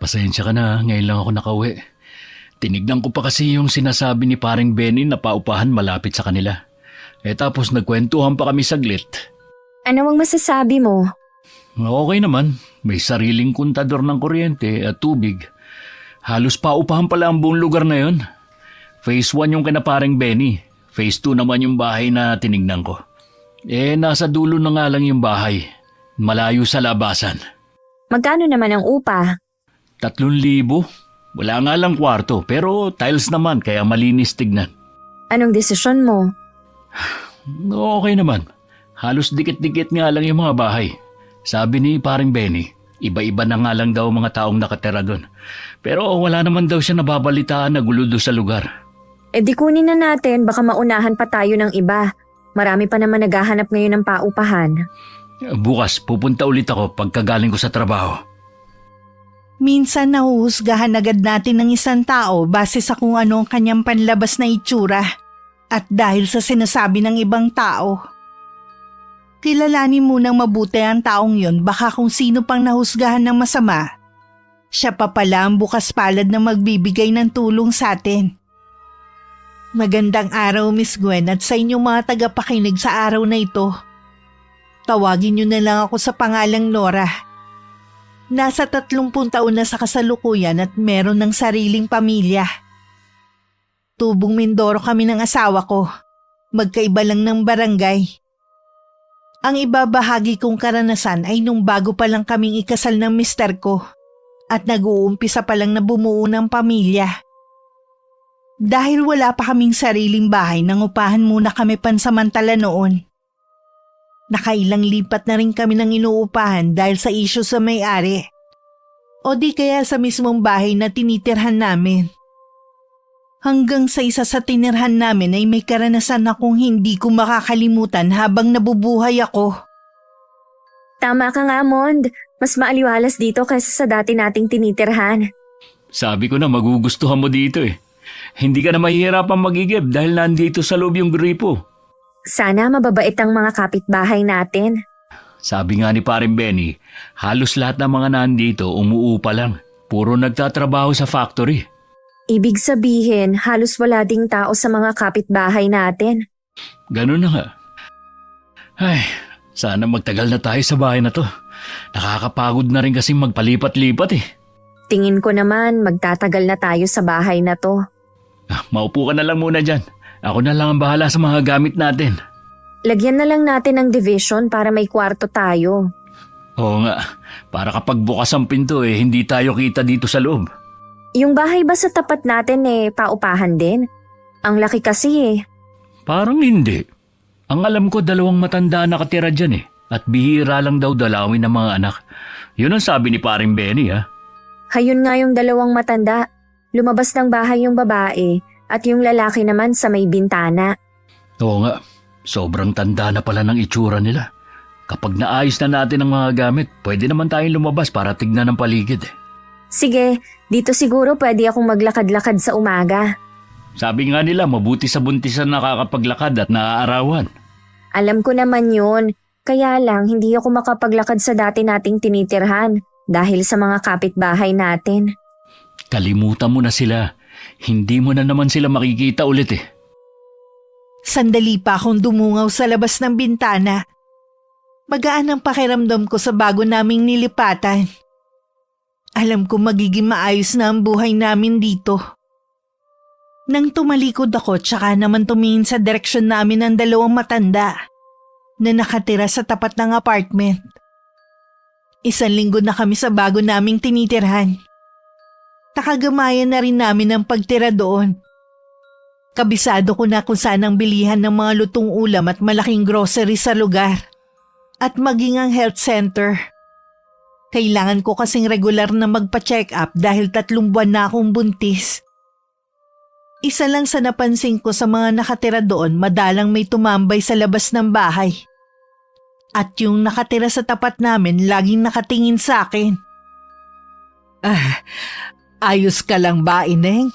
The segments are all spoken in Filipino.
Pasensya ka na, ngayon lang ako nakauwi. Tinignan ko pa kasi yung sinasabi ni paring Benny na paupahan malapit sa kanila. Tapos nagkwentuhan pa kami saglit. Ano ang masasabi mo? Okay naman, may sariling kontador ng kuryente at tubig. Halos paupahan pala ang buong lugar na yon. Phase 1 yung kina paring Benny. Phase 2 naman yung bahay na tinignan ko. Nasa dulo na nga lang yung bahay. Malayo sa labasan. Magkano naman ang upa? 3,000. Wala nga lang kwarto pero tiles naman kaya malinis tignan. Anong desisyon mo? Okay naman. Halos dikit-dikit nga lang yung mga bahay. Sabi ni paring Benny, iba-iba na nga lang daw mga taong nakatira doon. Pero wala naman daw siya nababalitaan na gulo doon sa lugar. Di kunin na natin, baka maunahan pa tayo ng iba. Marami pa naman naghahanap ngayon ng paupahan. Bukas pupunta ulit ako pagkagaling ko sa trabaho. Minsan nahuhusgahan agad natin ng isang tao base sa kung ano ang kanyang panlabas na itsura at dahil sa sinasabi ng ibang tao. Kilalanin munang mabuti ang taong yon, baka kung sino pang nahusgahan ng masama. Siya pa pala ang bukas palad na magbibigay ng tulong sa atin. Magandang araw, Miss Gwen, at sa inyong mga tagapakinig sa araw na ito. Tawagin niyo na lang ako sa pangalang Nora. Nasa 30 taon na sa kasalukuyan at meron ng sariling pamilya. Tubong Mindoro kami ng asawa ko. Magkaiba lang ng barangay. Ang ibabahagi kong karanasan ay nung bago pa lang kaming ikasal ng mister ko at nag-uumpisa pa lang na bumuo ng pamilya. Dahil wala pa kaming sariling bahay, nangupahan muna kami pansamantala noon. Nakailang lipat na rin kami ng inuupahan dahil sa isyu sa may-ari. O di kaya sa mismong bahay na tinitirhan namin. Hanggang sa isa sa tinirhan namin ay may karanasan akong hindi ko makakalimutan habang nabubuhay ako. Tama ka nga, Mond. Mas maaliwalas dito kaysa sa dati nating tinitirhan. Sabi ko na magugustuhan mo dito eh. Hindi ka na mahihirapang magigib dahil nandito sa loob yung gripo. Sana mababait ang mga kapitbahay natin. Sabi nga ni paring Benny, halos lahat ng mga nandito umuupa lang. Puro nagtatrabaho sa factory. Ibig sabihin, halos wala ding tao sa mga kapitbahay natin. Ganun na nga. Ay, sana magtagal na tayo sa bahay na to. Nakakapagod na rin kasi magpalipat-lipat eh. Tingin ko naman magtatagal na tayo sa bahay na to. Maupo ka na lang muna dyan. Ako na lang ang bahala sa mga gamit natin. Lagyan na lang natin ng division para may kwarto tayo. Oo nga, para kapag bukas ang pinto hindi tayo kita dito sa loob. Yung bahay ba sa tapat natin paupahan din? Ang laki kasi Parang hindi. Ang alam ko 2 matanda nakatira dyan at bihira lang daw dalawin ng mga anak. Yun ang sabi ni paring Benny ha. Hayun nga yung 2 matanda. Lumabas ng bahay yung babae at yung lalaki naman sa may bintana. Oo nga, sobrang tanda na pala ng itsura nila. Kapag naayos na natin ang mga gamit, pwede naman tayong lumabas para tignan ang paligid. Sige, dito siguro pwede akong maglakad-lakad sa umaga. Sabi nga nila mabuti sa buntisan nakakapaglakad at naaarawan. Alam ko naman yun, kaya lang hindi ako makapaglakad sa dati nating tinitirhan dahil sa mga kapitbahay natin. Kalimutan mo na sila. Hindi mo na naman sila makikita ulit Sandali pa akong dumungaw sa labas ng bintana. Magaan ang pakiramdam ko sa bago naming nilipatan. Alam ko magiging maayos na ang buhay namin dito. Nang tumalikod ako tsaka naman tumingin sa direksyon namin ng 2 matanda na nakatira sa tapat ng apartment. 1 linggo na kami sa bago naming tinitirhan. Nakagamayan na rin namin ang pagtira doon. Kabisado ko na kung saan ang bilihan ng mga lutong ulam at malaking grocery sa lugar. At maging ang health center. Kailangan ko kasing regular na magpa-check up dahil 3 buwan na akong buntis. Isa lang sa napansin ko sa mga nakatira doon, madalang may tumambay sa labas ng bahay. At yung nakatira sa tapat namin, laging nakatingin sa akin. Ayos ka lang ba, Ineng?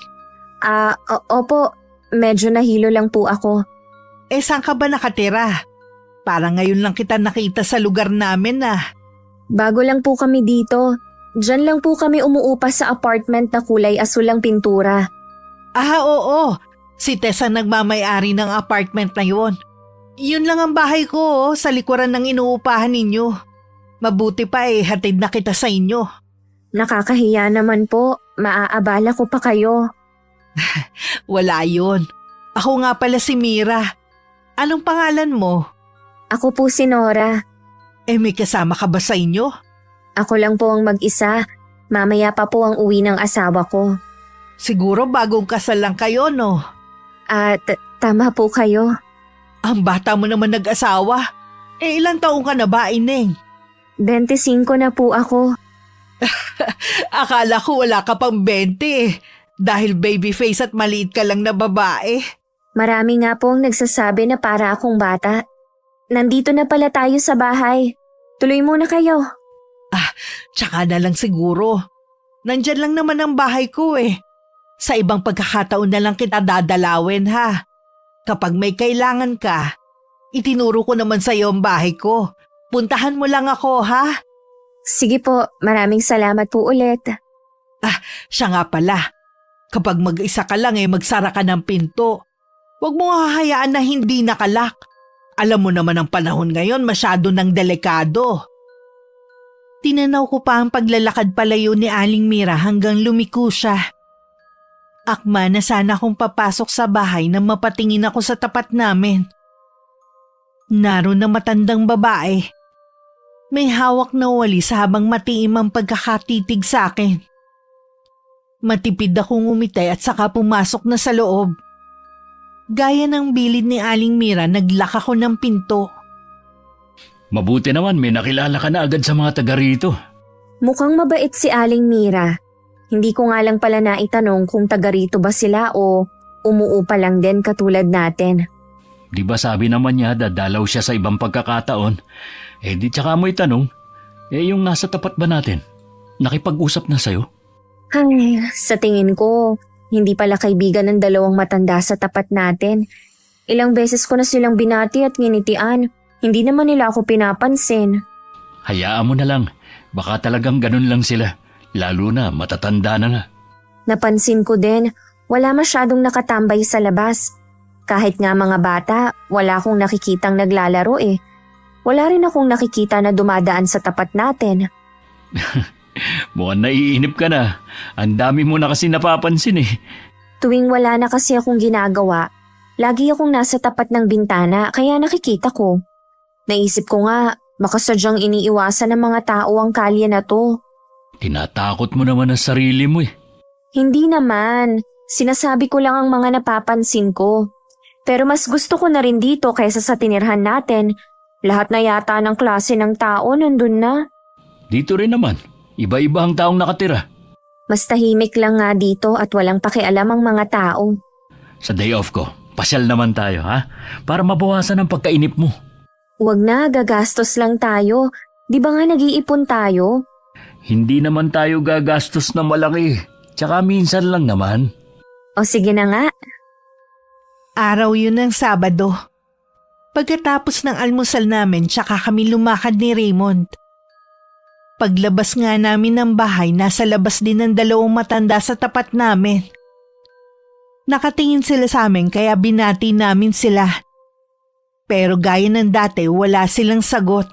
Opo, medyo nahilo lang po ako. Saan ka ba nakatira? Parang ngayon lang kita nakita sa lugar namin . Bago lang po kami dito. Diyan lang po kami umuupa sa apartment na kulay asul ang pintura. Oo. Si Tess ang nagmamay-ari ng apartment na yun. Yun lang ang bahay ko, sa likuran ng inuupahan ninyo. Mabuti pa hatid na kita sa inyo. Nakakahiya naman po, maaabala ko pa kayo. Wala yun. Ako nga pala si Mira. Anong pangalan mo? Ako po si Nora. May kasama ka ba sa inyo? Ako lang po ang mag-isa. Mamaya pa po ang uwi ng asawa ko. Siguro bagong kasal lang kayo, no? At tama po kayo. Ang bata mo naman nag-asawa. Ilang taong ka na ba, Ineng? 25 na po ako. Akala ko wala ka pang 20 dahil baby face at maliit ka lang na babae. Marami nga po ang nagsasabi na para akong bata. Nandito na pala tayo sa bahay. Tuloy muna kayo. Tsaka na lang siguro. Nandyan lang naman ang bahay ko Sa ibang pagkakataon na lang kita dadalawin ha. Kapag may kailangan ka, itinuro ko naman sa iyo ang bahay ko. Puntahan mo lang ako ha. Sige po, maraming salamat po ulit. Siya nga pala. Kapag mag-isa ka lang magsara ka ng pinto. Huwag mo hahayaan na hindi nakalak. Alam mo naman ang panahon ngayon masyado ng delikado. Tinanaw ko pa ang paglalakad palayo ni Aling Mira hanggang lumiko siya. Akma na sana akong papasok sa bahay nang mapatingin ako sa tapat namin. Naroon na matandang babae. May hawak na walis habang matiim ang pagkakatitig sa akin. Matipid akong umitay at saka pumasok na sa loob. Gaya ng bilid ni Aling Mira, naglak ako ng pinto. Mabuti naman may nakilala ka na agad sa mga taga rito. Mukhang mabait si Aling Mira. Hindi ko nga lang pala naitanong kung taga rito ba sila o umuupa lang din katulad natin. Di ba sabi naman niya dadalaw siya sa ibang pagkakataon? Di tsaka mo itanong, yung nasa tapat ba natin? Nakipag-usap na sa'yo? Ay, sa tingin ko, hindi pala kaibigan ng dalawang matanda sa tapat natin. Ilang beses ko na silang binati at nginitian. Hindi naman nila ako pinapansin. Hayaan mo na lang. Baka talagang ganun lang sila. Lalo na matatanda na. Napansin ko din, wala masyadong nakatambay sa labas. Kahit nga mga bata, wala akong nakikitang naglalaro Wala rin akong nakikita na dumadaan sa tapat natin. Mukhang naiinip ka na. Ang dami mo na kasi napapansin Tuwing wala na kasi akong ginagawa, lagi akong nasa tapat ng bintana kaya nakikita ko. Naisip ko nga, baka sadyang iniiwasan ng mga tao ang kalye na to. Tinatakot mo naman ang sarili mo Hindi naman. Sinasabi ko lang ang mga napapansin ko. Pero mas gusto ko na rin dito kaysa sa tinirhan natin. Lahat na yata ng klase ng tao nandun na. Dito rin naman. Iba-iba ang taong nakatira. Mas tahimik lang nga dito at walang pakialam ang mga tao. Sa day off ko, pasyal naman tayo ha? Para mabawasan ang pagkainip mo. Huwag na, gagastos lang tayo. Di ba nga nag-iipon tayo? Hindi naman tayo gagastos na malaki. Tsaka minsan lang naman. O sige na nga. Araw yun ng Sabado. Pagkatapos ng almusal namin, tsaka kami lumakad ni Raymond. Paglabas nga namin ng bahay, nasa labas din ng dalawang matanda sa tapat namin. Nakatingin sila sa amin kaya binati namin sila. Pero gaya ng dati, wala silang sagot.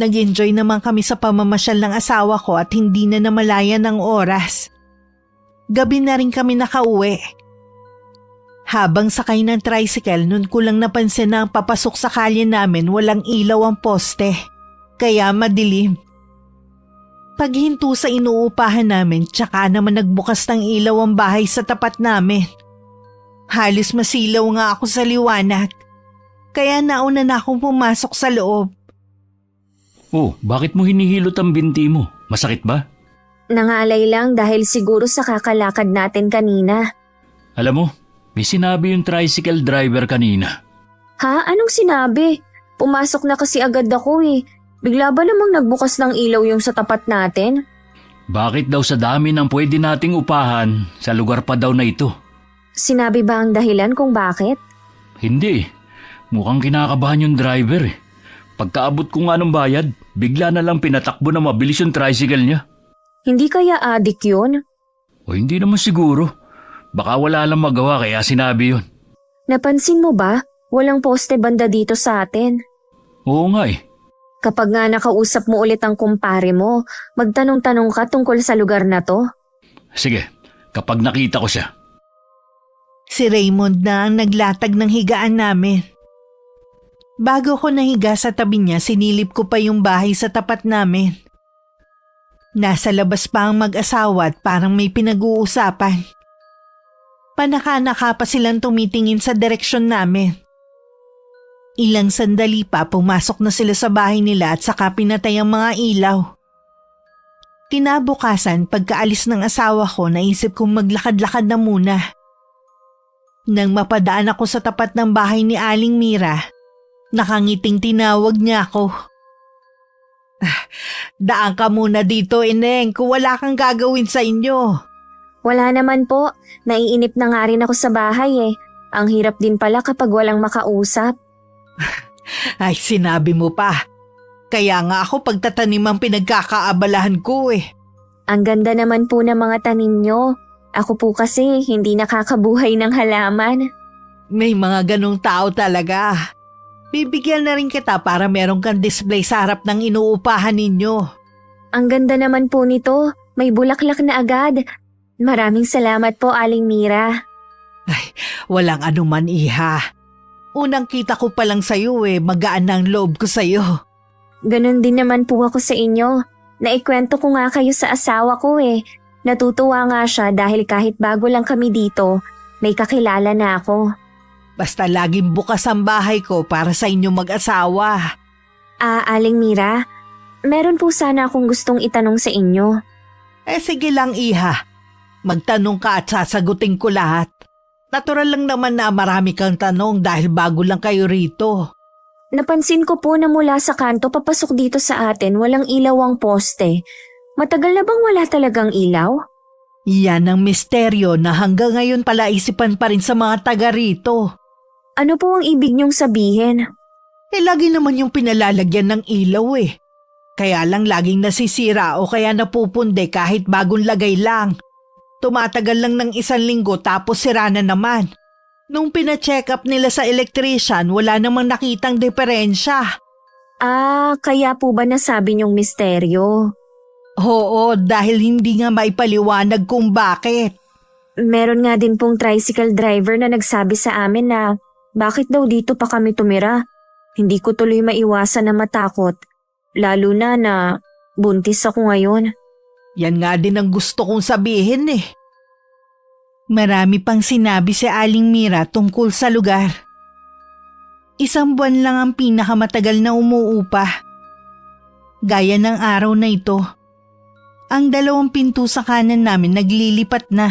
Nag-enjoy naman kami sa pamamasyal ng asawa ko at hindi na namalayan ng oras. Gabi na rin kami nakauwi. Habang sakay ng tricycle, nun ko lang napansin na ang papasok sa kalye namin walang ilaw ang poste. Kaya madilim. Paghinto sa inuupahan namin, tsaka naman nagbukas ng ilaw ang bahay sa tapat namin. Halos masilaw nga ako sa liwanag. Kaya nauna na akong pumasok sa loob. Oh, bakit mo hinihilot ang binti mo? Masakit ba? Nangalay lang dahil siguro sa kakalakad natin kanina. Alam mo, may sinabi yung tricycle driver kanina. Ha? Anong sinabi? Pumasok na kasi agad ako Bigla ba namang nagbukas ng ilaw yung sa tapat natin? Bakit daw sa dami ng pwede nating upahan, sa lugar pa daw na ito? Sinabi ba ang dahilan kung bakit? Hindi. Mukhang kinakabahan yung driver Pagkaabot ko nga ng bayad, bigla na lang pinatakbo na mabilis yung tricycle niya. Hindi kaya adik yun? O hindi naman siguro. Baka wala lang magawa kaya sinabi yun. Napansin mo ba? Walang poste banda dito sa atin. Oo nga eh. Kapag nga nakausap mo ulit ang kumpare mo, magtanong-tanong ka tungkol sa lugar na to. Sige, kapag nakita ko siya. Si Raymond na ang naglatag ng higaan namin. Bago ko nahiga sa tabi niya, sinilip ko pa yung bahay sa tapat namin. Nasa labas pa ang mag-asawa at parang may pinag-uusapan. Panaka-naka pa silang tumitingin sa direksyon namin. Ilang sandali pa pumasok na sila sa bahay nila at saka pinatay ang mga ilaw. Kinabukasan, pagkaalis ng asawa ko, naisip kong maglakad-lakad na muna. Nang mapadaan ako sa tapat ng bahay ni Aling Mira, nakangiting tinawag niya ako. Daan ka muna dito, Ineng, kung wala kang gagawin sa inyo. Wala naman po. Naiinip na nga rin ako sa bahay eh. Ang hirap din pala kapag walang makausap. Ay, sinabi mo pa. Kaya nga ako pagtatanim ang pinagkakaabalahan ko eh. Ang ganda naman po ng mga tanim nyo. Ako po kasi hindi nakakabuhay ng halaman. May mga ganong tao talaga. Bibigyan na rin kita para meron kang display sa harap ng inuupahan ninyo. Ang ganda naman po nito. May bulaklak na agad. Maraming salamat po, Aling Mira. Ay, walang anuman, iha. Unang kita ko pa lang sa'yo eh, magaan na ang loob ko sa'yo. Ganon din naman po ako sa inyo. Naikwento ko nga kayo sa asawa ko eh. Natutuwa nga siya dahil kahit bago lang kami dito, may kakilala na ako. Basta laging bukas ang bahay ko para sa inyo mag-asawa. Aling Mira, meron po sana akong gustong itanong sa inyo. Eh sige lang, iha. Magtanong ka at sasagutin ko lahat. Natural lang naman na marami kang tanong dahil bago lang kayo rito. Napansin ko po na mula sa kanto papasok dito sa atin walang ilaw ang poste. Matagal na bang wala talagang ilaw? Yan ang misteryo na hanggang ngayon pala isipan pa rin sa mga taga rito. Ano po ang ibig niyong sabihin? Eh lagi naman yung pinalalagyan ng ilaw eh. Kaya lang laging nasisira o kaya napupunde kahit bagong lagay lang. Tumatagal lang ng 1 linggo tapos sira na naman. Nung pina-check up nila sa electrician, wala namang nakitang diferensya. Kaya po ba nasabi niyong misteryo? Oo, dahil hindi nga maipaliwanag kung bakit. Meron nga din pong tricycle driver na nagsabi sa amin na bakit daw dito pa kami tumira. Hindi ko tuloy maiwasan na matakot. Lalo na buntis ako ngayon. Yan nga din ang gusto kong sabihin eh. Marami pang sinabi si Aling Mira tungkol sa lugar. 1 buwan lang ang pinakamatagal na umuupa. Gaya ng araw na ito, ang 2 pinto sa kanan namin naglilipat na.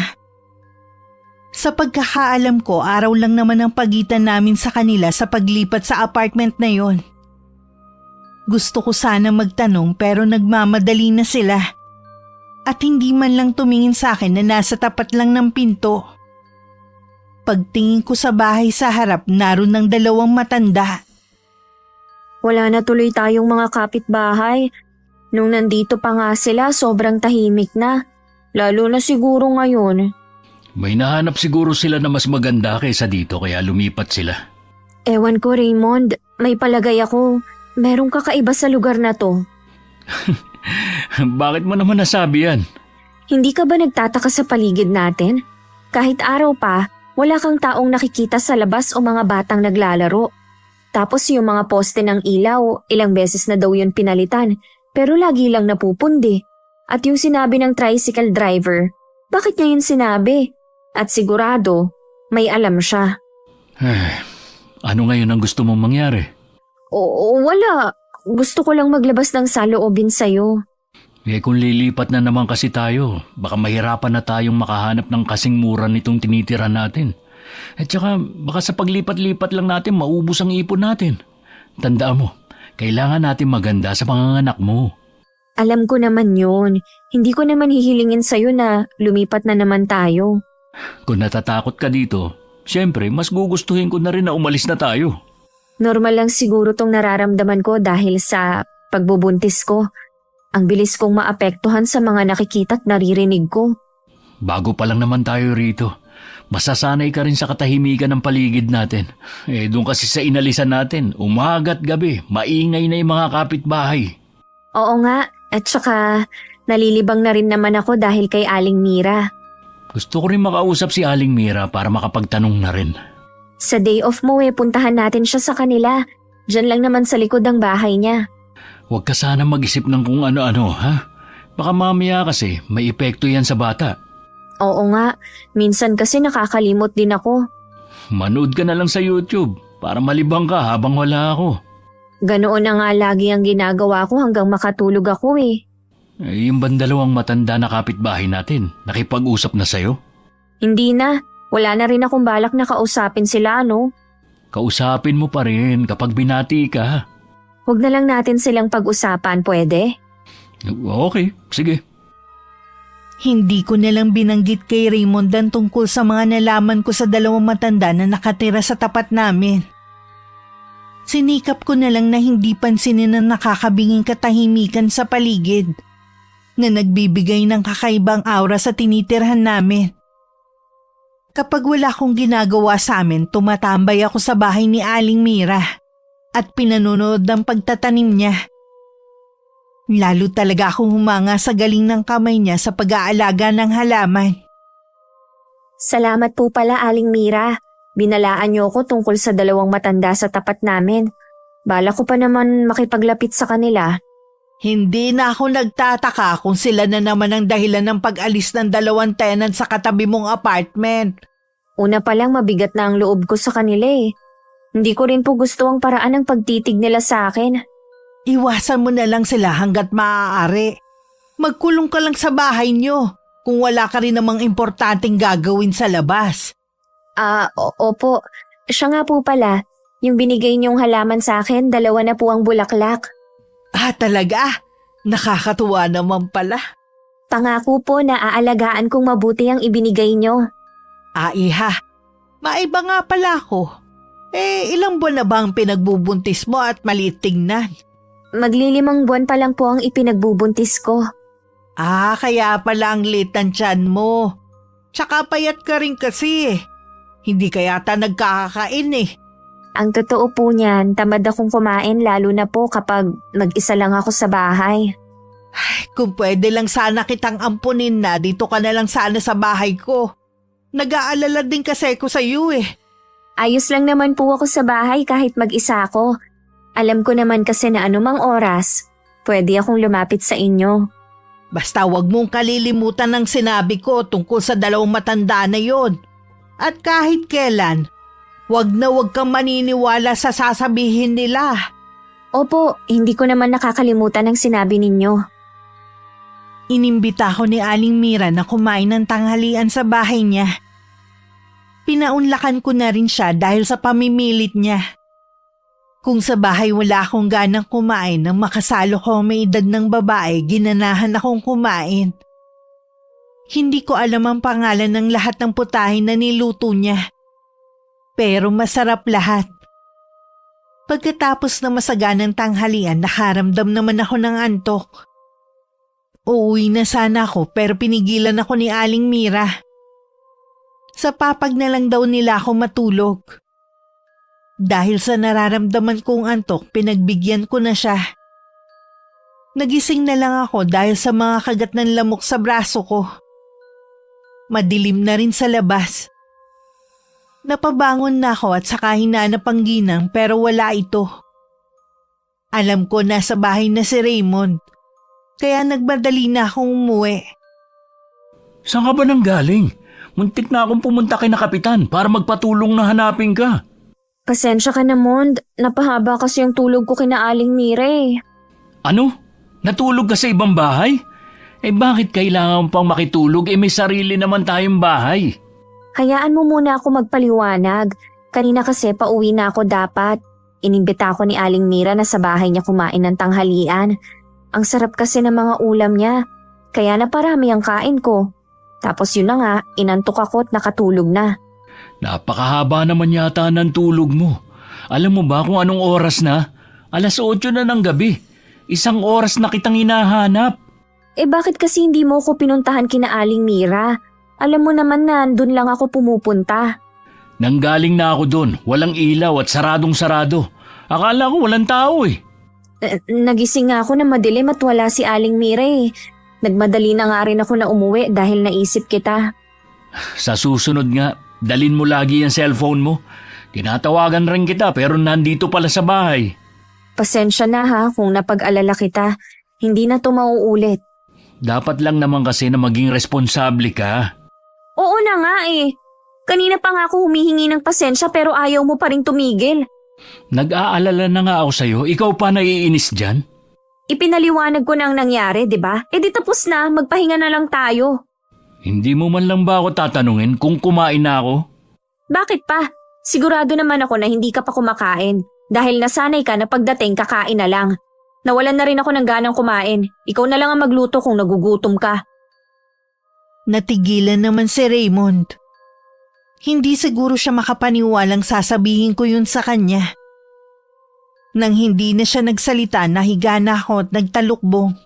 Sa pagkakaalam ko, araw lang naman ang pagitan namin sa kanila sa paglipat sa apartment na yon. Gusto ko sana magtanong pero nagmamadali na sila. At hindi man lang tumingin sa akin na nasa tapat lang ng pinto. Pagtingin ko sa bahay sa harap, naroon ng 2 matanda. Wala na tuloy tayong mga kapitbahay. Nung nandito pa nga sila, sobrang tahimik na. Lalo na siguro ngayon. May nahanap siguro sila na mas maganda kaysa dito kaya lumipat sila. Ewan ko, Raymond. May palagay ako. Merong kakaiba sa lugar na to. Bakit mo naman nasabi yan? Hindi ka ba nagtataka sa paligid natin? Kahit araw pa, wala kang taong nakikita sa labas o mga batang naglalaro. Tapos yung mga poste ng ilaw, ilang beses na daw yun pinalitan, pero lagi lang napupundi. At yung sinabi ng tricycle driver, bakit niya yun sinabi? At sigurado, may alam siya. Ano ngayon ang gusto mong mangyari? Oo, wala. Gusto ko lang maglabas ng saloobin sa'yo. Kung lilipat na naman kasi tayo, baka mahirapan na tayong makahanap ng kasing mura nitong tinitira natin. At saka baka sa paglipat-lipat lang natin maubos ang ipon natin. Tandaan mo, kailangan natin maganda sa panganganak mo. Alam ko naman yun. Hindi ko naman hihilingin sa'yo na lumipat na naman tayo. Kung natatakot ka dito, siyempre mas gugustuhin ko na rin na umalis na tayo. Normal lang siguro tong nararamdaman ko dahil sa pagbubuntis ko. Ang bilis kong maapektuhan sa mga nakikita at naririnig ko. Bago pa lang naman tayo rito. Masasanay ka rin sa katahimikan ng paligid natin. Doon kasi sa inalisan natin, umaga't gabi, maingay na yung mga kapitbahay. Oo nga, at saka nalilibang na rin naman ako dahil kay Aling Mira. Gusto ko rin makausap si Aling Mira para makapagtanong na rin. Sa day off mo puntahan natin siya sa kanila. Diyan lang naman sa likod ng bahay niya. Huwag ka sana mag-isip ng kung ano-ano, ha? Baka mamaya kasi may epekto yan sa bata. Oo nga, minsan kasi nakakalimot din ako. Manood ka na lang sa YouTube para malibang ka habang wala ako. Ganoon na nga lagi ang ginagawa ko hanggang makatulog ako Yung bandalawang matanda na kapitbahay natin, nakipag-usap na sa'yo? Hindi na, wala na rin akong balak na kausapin sila Kausapin mo pa rin kapag binati ka. Huwag na lang natin silang pag-usapan, pwede? Okay, sige. Hindi ko nalang binanggit kay Raymond ang tungkol sa mga nalaman ko sa dalawang matanda na nakatira sa tapat namin. Sinikap ko na lang na hindi pansinin ang nakakabinging katahimikan sa paligid na nagbibigay ng kakaibang aura sa tinitirhan namin. Kapag wala akong ginagawa sa amin, tumatambay ako sa bahay ni Aling Mira at pinanonood ng pagtatanim niya. Lalo talaga akong humanga sa galing ng kamay niya sa pag-aalaga ng halaman. Salamat po pala, Aling Mira. Binalaan niyo ako tungkol sa dalawang matanda sa tapat namin. Bala ko pa naman makipaglapit sa kanila. Hindi na ako nagtataka kung sila na naman ang dahilan ng pag-alis ng dalawang tenant sa katabi mong apartment. Una pa lang mabigat na ang loob ko sa kanila Hindi ko rin po gusto ang paraan ng pagtitig nila sa akin. Iwasan mo na lang sila hanggat maaari. Magkulong ka lang sa bahay niyo kung wala ka rin namang importanteng gagawin sa labas. Opo. Siya nga po pala, yung binigay niyong halaman sa akin, 2 na po ang bulaklak. Talaga? Nakakatuwa naman pala. Pangako po na aalagaan kong mabuti ang ibinigay niyo. Iha, maiba nga pala ako. Ilang buwan na ba ang pinagbubuntis mo at maliit tingnan? Magli5 buwan pa lang po ang ipinagbubuntis ko. Kaya pala ang liit ng tiyan mo. Tsaka payat ka rin kasi. Hindi ka yata nagkakakain Ang totoo po niyan, tamad akong kumain lalo na po kapag mag-isa lang ako sa bahay. Kung pwede lang sana kitang ampunin na, dito ka na lang sana sa bahay ko. Nag-aalala din kasi ko sa iyo Ayos lang naman po ako sa bahay kahit mag-isa ako. Alam ko naman kasi na anumang oras, pwede akong lumapit sa inyo. Basta wag mong kalilimutan ng sinabi ko tungkol sa dalawang matanda na yon. At kahit kailan, wag kang maniniwala sa sasabihin nila. Opo, hindi ko naman nakakalimutan ang sinabi ninyo. Inimbita ko ni Aling Mira na kumain ng tanghalian sa bahay niya. Pinaunlakan ko na rin siya dahil sa pamimilit niya. Kung sa bahay wala akong ganang kumain nang makasalo ko may edad ng babae, ginanahan akong kumain. Hindi ko alam ang pangalan ng lahat ng putahe na niluto niya. Pero masarap lahat. Pagkatapos ng masaganang tanghalian, nakaramdam naman ako ng antok. Uuwi na sana ako pero pinigilan ako ni Aling Mira. Sa papag na lang daw nila ako matulog. Dahil sa nararamdaman kong antok, pinagbigyan ko na siya. Nagising na lang ako dahil sa mga kagat ng lamok sa braso ko. Madilim na rin sa labas. Napabangon na ako at saka hinanap ang ginang pero wala ito. Alam ko nasa bahay na si Raymond, kaya nagmadali na akong umuwi. Saan ka ba nang galing? Muntik na akong pumunta kay na kapitan para magpatulong na hanapin ka. Pasensya ka na, Mond. Napahaba kasi yung tulog ko kina Aling Mira Ano? Natulog ka sa ibang bahay? Bakit kailangan pang makitulog? May sarili naman tayong bahay. Hayaan mo muna ako magpaliwanag. Kanina kasi pauwi na ako dapat. Inimbita ako ni Aling Mira na sa bahay niya kumain ng tanghalian. Ang sarap kasi ng mga ulam niya. Kaya naparami ang kain ko. Tapos yun na nga, inantok ako at nakatulog na. Napakahaba naman yata ng tulog mo. Alam mo ba kung anong oras na? 8:00 na ng gabi. 1 oras na kitang hinahanap. Bakit kasi hindi mo ko pinuntahan kina Aling Mira? Alam mo naman na andun lang ako pumupunta. Nanggaling na ako doon. Walang ilaw at saradong-sarado. Akala ko walang tao eh. Nagising nga ako na madilim at wala si Aling Mira eh. Nagmadali na nga rin ako na umuwi dahil naisip kita. Sa susunod nga, dalin mo lagi ang cellphone mo. Tinatawagan rin kita pero nandito pala sa bahay. Pasensya na ha kung napag-alala kita. Hindi na to mauulit. Dapat lang naman kasi na maging responsable ka. Oo na nga eh. Kanina pa nga ako humihingi ng pasensya pero ayaw mo pa rin tumigil. Nag-aalala na nga ako sa'yo. Ikaw pa naiinis dyan? Ipinaliwanag ko na ang nangyari, di ba? Di tapos na, magpahinga na lang tayo. Hindi mo man lang ba ako tatanungin kung kumain na ako? Bakit pa? Sigurado naman ako na hindi ka pa kumakain. Dahil nasanay ka na pagdating kakain na lang. Nawalan na rin ako ng ganang kumain. Ikaw na lang ang magluto kung nagugutom ka. Natigilan naman si Raymond. Hindi siguro siya makapaniwalang sasabihin ko yun sa kanya. Nang hindi na siya nagsalita, nahiga na ako at nagtalukbong.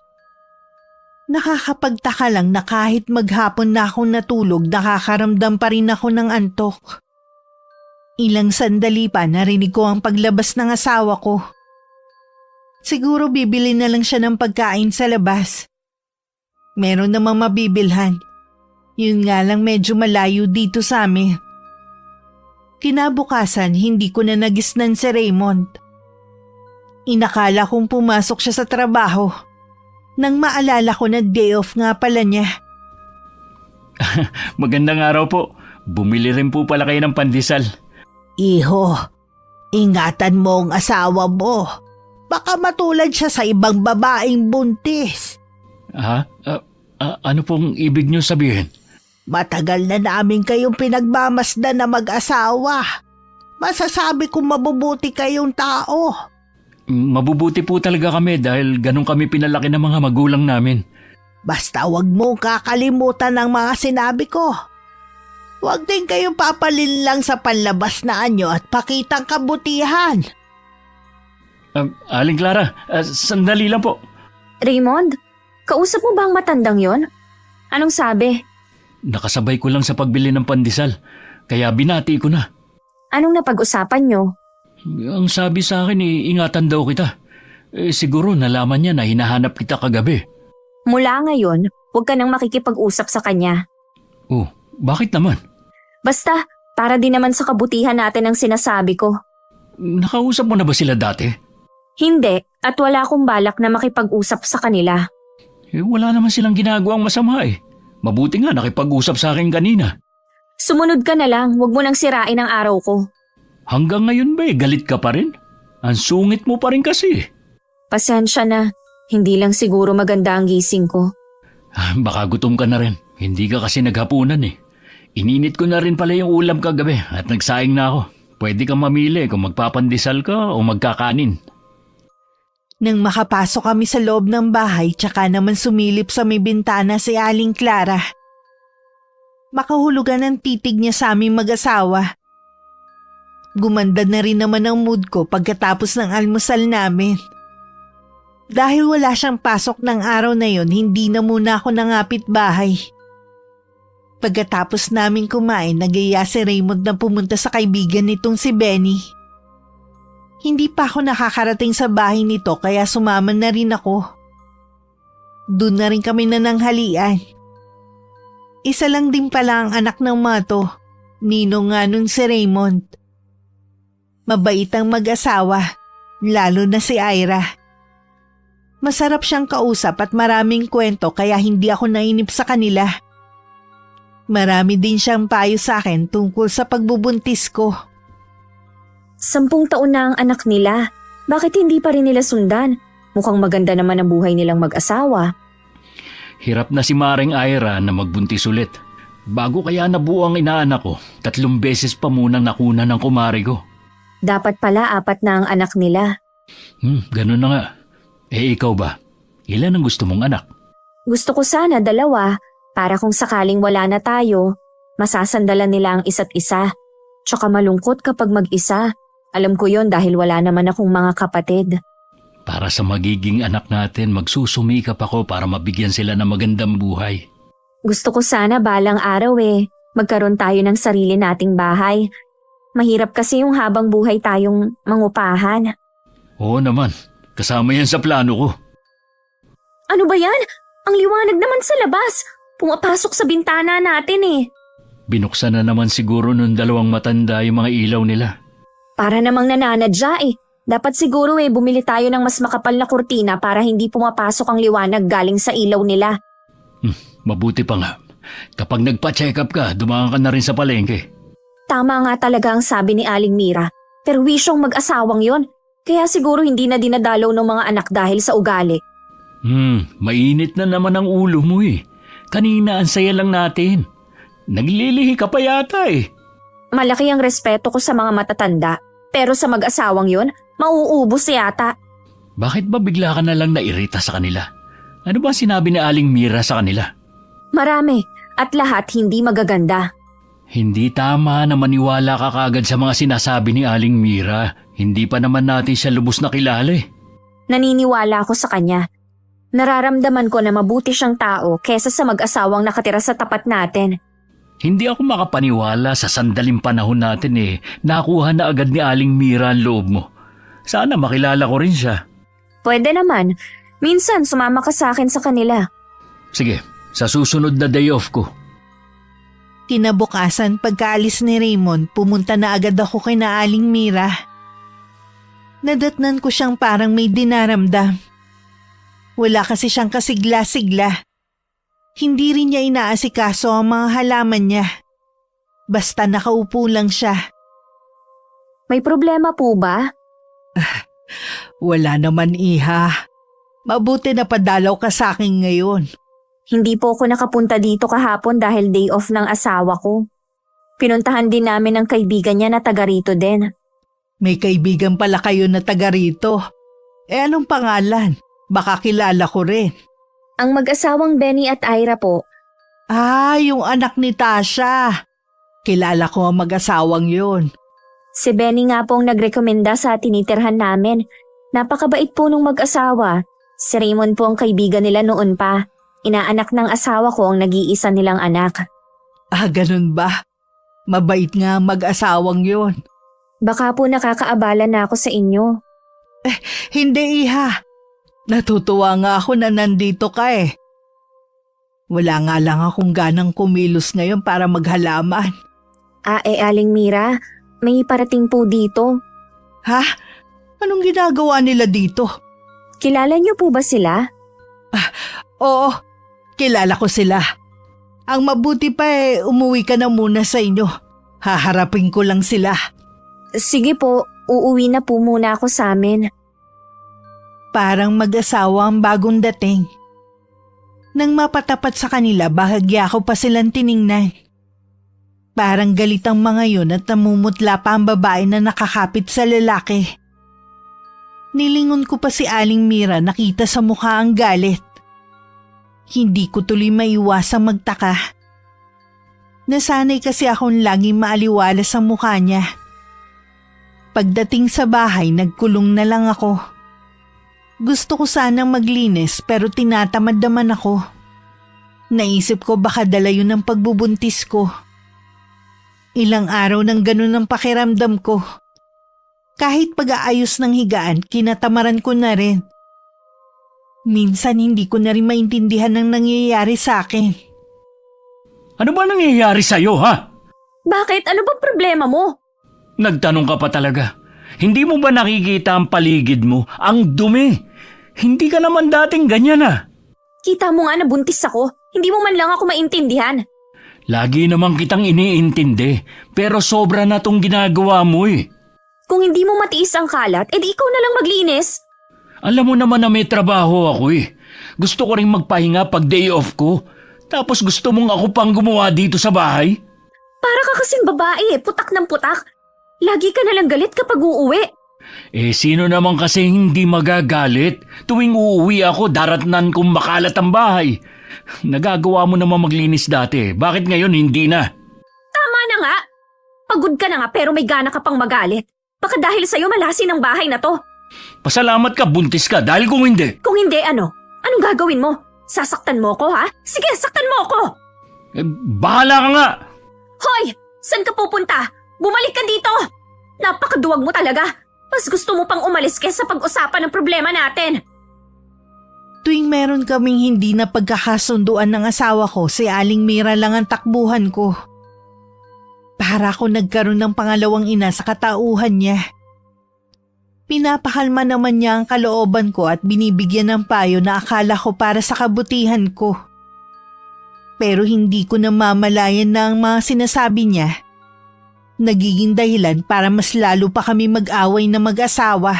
Nakakapagtaka lang na kahit maghapon na akong natulog, nakakaramdam pa rin ako ng antok. Ilang sandali pa narinig ko ang paglabas ng asawa ko. Siguro bibili na lang siya ng pagkain sa labas. Meron namang mabibilhan. Yun nga lang medyo malayo dito sa amin. Kinabukasan, hindi ko na nagisnan si Raymond. Inakala kong pumasok siya sa trabaho. Nang maalala ko na day off nga pala niya. Magandang araw po. Bumili rin po pala kayo ng pandesal. Iho, ingatan mo ang asawa mo. Baka matulad siya sa ibang babaeng buntis. Ha? Ano pong ibig niyo sabihin? Matagal na namin kayong pinagmamasdan na mag-asawa. Masasabi kong mabubuti kayong tao. Mabubuti po talaga kami dahil ganun kami pinalaki ng mga magulang namin. Basta wag mong kakalimutan ang mga sinabi ko. Huwag din kayong papalin lang sa panlabas na anyo at pakitang kabutihan. Aling Clara, sandali lang po. Raymond, kausap mo ba ang matandang yon? Anong sabi? Nakasabay ko lang sa pagbili ng pandesal, kaya binati ko na. Anong napag-usapan nyo? Ang sabi sa akin, ingatan daw kita. Siguro nalaman niya na hinahanap kita kagabi. Mula ngayon, huwag ka nang makikipag-usap sa kanya. Oh, bakit naman? Basta, para din naman sa kabutihan natin ang sinasabi ko. Nakausap mo na ba sila dati? Hindi, at wala akong balak na makipag-usap sa kanila. Wala naman silang ginagawang masama eh. Mabuti nga nakipag-usap sa akin kanina. Sumunod ka na lang, huwag mo nang sirain ang araw ko. Hanggang ngayon ba galit ka pa rin? Ang sungit mo pa rin kasi. Pasensya na, hindi lang siguro maganda ang gising ko. Baka gutom ka na rin. Hindi ka kasi naghapunan eh. Ininit ko na rin pala yung ulam kagabi at nagsaing na ako. Pwede kang mamili kung magpapandesal ka o magkakanin. Nang makapasok kami sa loob ng bahay, tsaka naman sumilip sa may bintana si Aling Clara. Makahulugan ang titig niya sa aming mag-asawa. Gumanda na rin naman ang mood ko pagkatapos ng almusal namin. Dahil wala siyang pasok ng araw na yon, hindi na muna ako nangapit bahay. Pagkatapos namin kumain, nag-iya si Raymond na pumunta sa kaibigan nitong si Benny. Hindi pa ako nakakarating sa bahay nito kaya sumama na rin ako. Doon na rin kami nananghalian. Isa lang din pala ang anak ng Mato, ninong nga nun si Raymond. Mabait ang mag-asawa, lalo na si Ira. Masarap siyang kausap at maraming kwento kaya hindi ako nainip sa kanila. Marami din siyang payo sa akin tungkol sa pagbubuntis ko. 10 taon na ang anak nila. Bakit hindi pa rin nila sundan? Mukhang maganda naman ang buhay nilang mag-asawa. Hirap na si Maring Ira na magbuntis ulit. Bago kaya nabuo ang inaanak ko, 3 beses pa munang nakuna ng kumari ko. Dapat pala 4 na ang anak nila. Ganun na nga. Ikaw ba? Ilan ang gusto mong anak? Gusto ko sana 2 para kung sakaling wala na tayo, masasandalan nila ang isa't isa. Tsaka malungkot kapag mag-isa. Alam ko yon dahil wala naman akong mga kapatid. Para sa magiging anak natin, magsusumikap ako para mabigyan sila ng magandang buhay. Gusto ko sana balang araw magkaroon tayo ng sarili nating bahay. Mahirap kasi yung habang buhay tayong mangupahan. Oo naman, kasama yan sa plano ko. Ano ba yan? Ang liwanag naman sa labas. Pumapasok sa bintana natin. Binuksan na naman siguro nung dalawang matanda yung mga ilaw nila. Para namang nananadya. Dapat siguro bumili tayo ng mas makapal na kurtina para hindi pumapasok ang liwanag galing sa ilaw nila. Mabuti pa nga. Kapag nagpa-check up ka, dumaan ka na rin sa palengke. Tama nga talaga ang sabi ni Aling Mira. Pero wisyong mag-asawang yon. Kaya siguro hindi na dinadalaw ng mga anak dahil sa ugali. Mainit na naman ang ulo mo Kanina ang saya lang natin. Naglilihi ka pa yata Malaki ang respeto ko sa mga matatanda. Pero sa mag-asawang yon, mauubos yata. Bakit ba bigla ka na lang nairita sa kanila? Ano ba sinabi ni Aling Mira sa kanila? Marami at lahat hindi magaganda. Hindi tama na maniwala ka kagad sa mga sinasabi ni Aling Mira. Hindi pa naman natin siya lubos na kilala Naniniwala ako sa kanya. Nararamdaman ko na mabuti siyang tao kesa sa mag-asawang nakatira sa tapat natin. Hindi ako makapaniwala sa sandaling panahon natin nakuha na agad ni Aling Mira ang loob mo. Sana makilala ko rin siya. Pwede naman. Minsan sumama ka sa akin sa kanila. Sige, sa susunod na day off ko. Kinabukasan pagkaalis ni Raymond, pumunta na agad ako kay na Aling Mira. Nadatnan ko siyang parang may dinaramdam. Wala kasi siyang kasigla-sigla. Hindi rin niya inaasikaso ang mga halaman niya. Basta nakaupo lang siya. May problema po ba? Wala naman, iha. Mabuti na padalaw ka sa akin ngayon. Hindi po ako nakapunta dito kahapon dahil day off ng asawa ko. Pinuntahan din namin ang kaibigan niya na taga rito din. May kaibigan pala kayo na taga rito. Anong pangalan? Baka kilala ko rin. Ang mag-asawang Benny at Ira po. Yung anak ni Tasha. Kilala ko ang mag-asawang yun. Si Benny nga pong nagrekomenda sa tinitirhan namin. Napakabait po nung mag-asawa. Si Raymond po ang kaibigan nila noon pa. Inaanak ng asawa ko ang nag-iisa nilang anak. Ganun ba? Mabait nga ang mag-asawang yun. Baka po nakakaabala na ako sa inyo. Hindi, iha. Natutuwa nga ako na nandito ka Wala nga lang akong ganang kumilos ngayon para maghalaman. Aling Mira, may parating po dito. Ha? Anong ginagawa nila dito? Kilala niyo po ba sila? Oo, kilala ko sila. Ang mabuti pa umuwi ka na muna sa inyo. Haharapin ko lang sila. Sige po, uuwi na po muna ako sa amin. Parang mag-asawa ang bagong dating. Nang mapatapat sa kanila, bahagya ko pa silang tiningnan. Parang galit ang mga yun at namumutla pa ang babae na nakakapit sa lalaki. Nilingon ko pa si Aling Mira, nakita sa mukha ang galit. Hindi ko tuloy maiwasang magtaka. Nasanay kasi akong laging maaliwala sa mukha niya. Pagdating sa bahay, nagkulong na lang ako. Gusto ko sanang maglinis pero tinatamad naman ako. Naisip ko baka dala yun ang pagbubuntis ko. Ilang araw nang ganun ang pakiramdam ko. Kahit pag-aayos ng higaan, kinatamaran ko na rin. Minsan hindi ko na rin maintindihan ang nangyayari sa akin. Ano ba nangyayari sa'yo, ha? Bakit? Ano bang problema mo? Nagtanong ka pa talaga. Hindi mo ba nakikita ang paligid mo? Ang dumi. Hindi ka naman dating ganyan Kita mo nga na buntis ako. Hindi mo man lang ako maintindihan. Lagi naman kitang iniintindi. Pero sobra na tong ginagawa mo Kung hindi mo matiis ang kalat, edi ikaw na lang maglinis. Alam mo naman na may trabaho ako Gusto ko rin magpahinga pag day off ko. Tapos gusto mong ako pang gumawa dito sa bahay? Para ka kasing babae, putak ng putak. Lagi ka nalang galit kapag uuwi. Sino naman kasi hindi magagalit? Tuwing uuwi ako, daratnan kong makalat ang bahay. Nagagawa mo naman maglinis dati. Bakit ngayon hindi na? Tama na nga. Pagod ka na nga pero may gana ka pang magalit. Baka dahil sa'yo malasin ang bahay na to. Pasalamat ka, buntis ka, dahil kung hindi. Kung hindi, ano? Anong gagawin mo? Sasaktan mo ko, ha? Sige, saktan mo ko! Bahala ka nga! Hoy! Saan ka pupunta? Bumalik ka dito! Napakaduwag mo talaga. Mas gusto mo pang umalis kaysa pag-usapan ng problema natin. Tuwing meron kaming hindi na pagkakasunduan ng asawa ko, si Aling Mira lang ang takbuhan ko. Para ako nagkaroon ng pangalawang ina sa katauhan niya. Pinapakalma naman niya ang kalooban ko at binibigyan ng payo na akala ko para sa kabutihan ko. Pero hindi ko namamalayan na ang mga sinasabi niya nagiging dahilan para mas lalo pa kami mag-away na mag-asawa.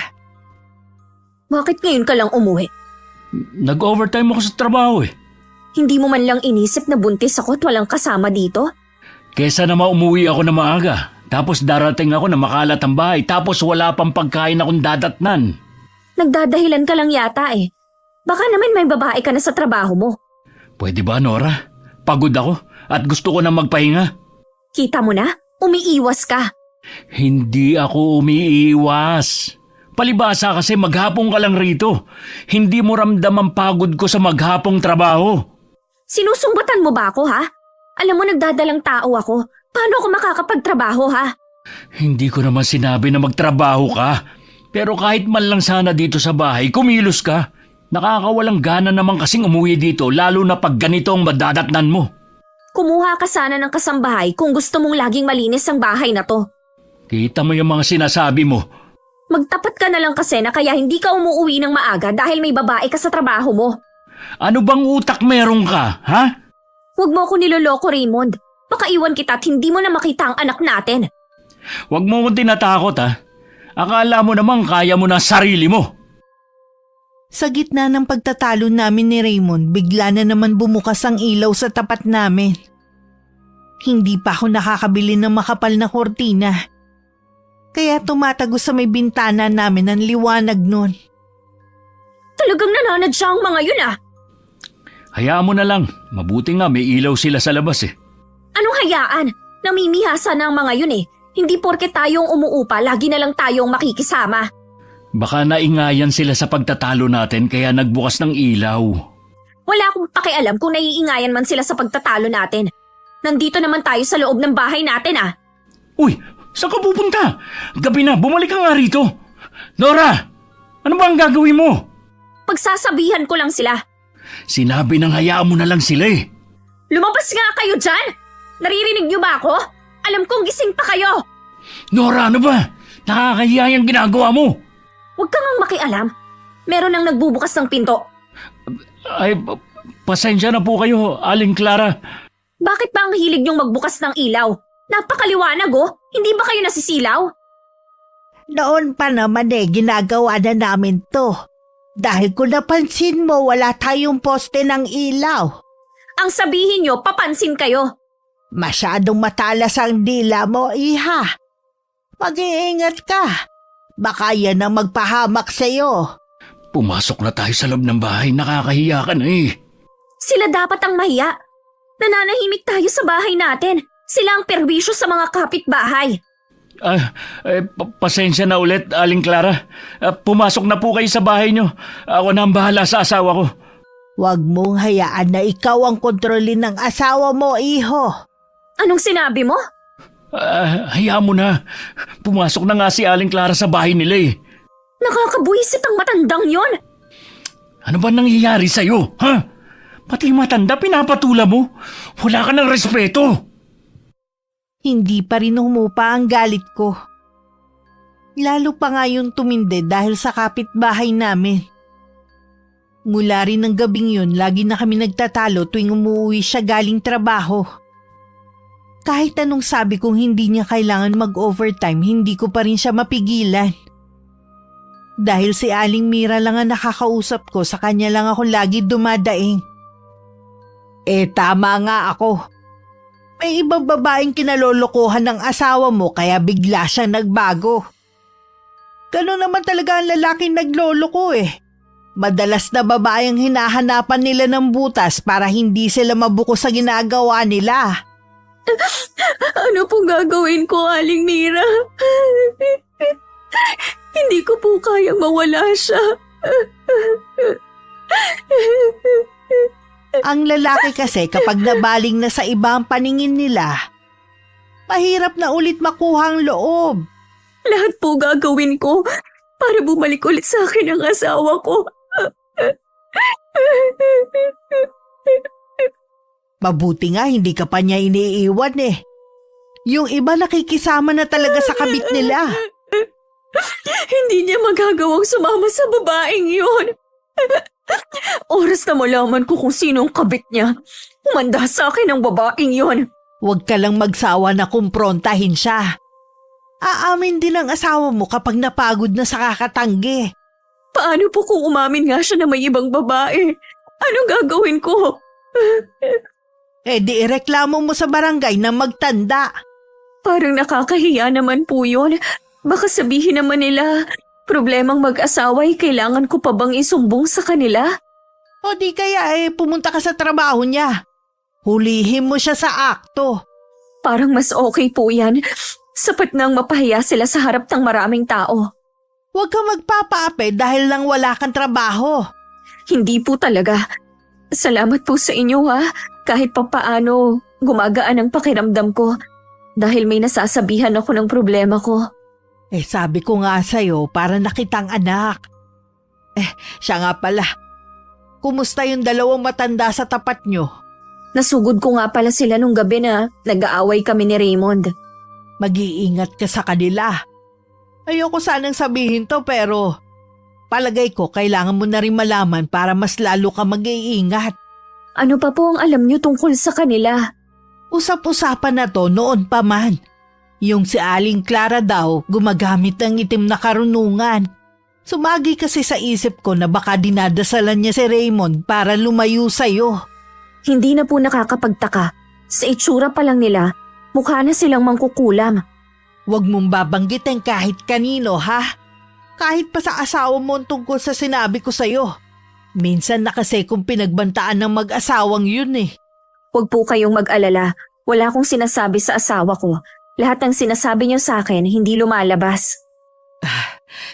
Bakit ngayon ka lang umuwi? Nag-overtime ako sa trabaho eh. Hindi mo man lang inisip na buntis ako at walang kasama dito? Kesa naman umuwi ako na maaga. Tapos darating ako na makalat ang bahay. Tapos wala pang pagkain akong dadatnan. Nagdadahilan ka lang yata eh. Baka naman may babae ka na sa trabaho mo. Pwede ba, Nora? Pagod ako at gusto ko na magpahinga. Kita mo na? Umiiwas ka. Hindi ako umiiwas. Palibasa kasi maghapong ka lang rito. Hindi mo ramdam ang pagod ko sa maghapong trabaho. Sinusumbatan mo ba ako, ha? Alam mo, nagdadalang tao ako. Paano ako makakapagtrabaho, ha? Hindi ko naman sinabi na magtrabaho ka. Pero kahit man lang sana dito sa bahay, kumilos ka. Nakakawalang gana naman kasing umuwi dito, lalo na pag ganito ang madadatnan mo. Kumuha ka sana ng kasambahay kung gusto mong laging malinis ang bahay na to. Kita mo yung mga sinasabi mo. Magtapat ka na lang kasi na kaya hindi ka umuwi ng maaga dahil may babae ka sa trabaho mo. Ano bang utak meron ka, ha? Huwag mo ako niloloko, Raymond. Baka iwan kita at hindi mo na makita ang anak natin. Huwag mo akong tinatakot, ha? Akala mo naman kaya mo na sarili mo. Sa gitna ng pagtatalo namin ni Raymond, bigla na naman bumukas ang ilaw sa tapat namin. Hindi pa ako nakakabili ng makapal na kortina. Kaya tumatago sa may bintana namin ang liwanag nun. Talagang nananadya ang mga yun, ah. Hayaan mo na lang. Mabuti nga may ilaw sila sa labas eh. Anong hayaan? Namimihasa na ang mga yun eh. Hindi porke tayong umuupa, lagi na lang tayong makikisama. Baka naingayan sila sa pagtatalo natin kaya nagbukas ng ilaw. Wala akong pakialam kung naiingayan man sila sa pagtatalo natin. Nandito naman tayo sa loob ng bahay natin, ah. Uy, saan ka pupunta? Gabi na, bumalik ka nga rito. Nora, ano ba ang gagawin mo? Pagsasabihan ko lang sila. Sinabi nang hayaan mo na lang sila eh. Lumabas nga kayo dyan! Naririnig niyo ba ako? Alam kong gising pa kayo! Nora, ano ba? Nakakahiya yung ginagawa mo. Huwag kang ang makialam. Meron nang nagbubukas ng pinto. Ay, pasensya na po kayo, Aling Clara. Bakit ba ang hilig niyong magbukas ng ilaw? Napakaliwanag oh! Hindi ba kayo nasisilaw? Noon pa naman ginagawa na namin to. Dahil kung napansin mo, wala tayong poste ng ilaw. Ang sabihin niyo, papansin kayo. Masyadong matalas ang dila mo, iha. Mag-iingat ka. Baka yan ang magpahamak sa'yo. Pumasok na tayo sa loob ng bahay, nakakahiya ka na eh. Sila dapat ang mahiya. Nananahimik tayo sa bahay natin. Sila ang perwisyo sa mga kapitbahay. Pasensya na ulit, Aling Clara. Pumasok na po kayo sa bahay niyo. Ako na ang bahala sa asawa ko. Huwag mong hayaan na ikaw ang kontrolin ng asawa mo, iho. Anong sinabi mo? Hayaan mo na. Pumasok na nga si Aling Clara sa bahay nila eh. Nakakabuisit ang matandang yon. Ano ba nangyayari sa'yo, ha? Pati matanda pinapatula mo. Wala ka ng respeto. Hindi pa rin humupa ang galit ko. Lalo pa nga yung tumindi dahil sa kapitbahay namin. Mula rin ng gabing yun, lagi na kami nagtatalo tuwing umuwi siya galing trabaho. Kahit anong sabi kong hindi niya kailangan mag-overtime, hindi ko pa rin siya mapigilan. Dahil si Aling Mira lang ang nakakausap ko, sa kanya lang ako lagi dumadaing. Tama nga ako. May ibang babaeng kinalolokohan ng asawa mo kaya bigla siyang nagbago. Gano'n naman talaga ang lalaking nagloloko eh. Madalas na babae ang hinahanapan nila ng butas para hindi sila mabuko sa ginagawa nila. Ano pong gagawin ko, Aling Mira? Hindi ko po kayang mawala siya. Ang lalaki kasi kapag nabaling na sa iba ang paningin nila, mahirap na ulit makuha ang loob. Lahat po gagawin ko para bumalik ulit sa akin ang asawa ko. Mabuti nga hindi ka pa niya iniiwan eh. Yung iba nakikisama na talaga sa kabit nila. Hindi niya magagawang sumama sa babaeng yun. Oras na malaman ko kung sino ang kabit niya. Umanda sa akin ang babaeng yun. Huwag ka lang magsawa na kumprontahin siya. Aamin din ang asawa mo kapag napagod na sa kakatanggi. Paano po kung umamin nga siya na may ibang babae? Anong gagawin ko? Eh di ireklamo mo sa barangay na magtanda. Parang nakakahiya naman po yun. Baka sabihin naman nila, problemang mag-asawa ay kailangan ko pa bang isumbong sa kanila? O di kaya pumunta ka sa trabaho niya. Hulihin mo siya sa akto. Parang mas okay po yan. Sapat nang mapahiya sila sa harap ng maraming tao. Huwag kang magpapaape dahil lang wala kang trabaho. Hindi po talaga. Salamat po sa inyo ha. Kahit papaano, gumagaan ang pakiramdam ko. Dahil may nasasabihan ako ng problema ko. Sabi ko nga sa'yo para nakitang anak. Siya nga pala. Kumusta yung dalawang matanda sa tapat nyo? Nasugod ko nga pala sila nung gabi na nag-aaway kami ni Raymond. Mag-iingat ka sa kanila. Ayoko sanang sabihin to pero palagay ko kailangan mo na rin malaman para mas lalo ka mag-iingat. Ano pa po ang alam niyo tungkol sa kanila? Usap-usapan na to noon pa man. Yung si Aling Clara daw gumagamit ng itim na karunungan. Sumagi kasi sa isip ko na baka dinadasalan niya si Raymond para lumayo sa'yo. Hindi na po nakakapagtaka. Sa itsura pa lang nila, mukha na silang mangkukulam. Huwag mong babanggitin kahit kanino ha. Kahit pa sa asawa mo tungkol sa sinabi ko sa'yo. Minsan na kasi kung pinagbantaan ng mag-asawang yun eh. Huwag po kayong mag-alala. Wala akong sinasabi sa asawa ko. Lahat ng sinasabi niyo sa akin hindi lumalabas.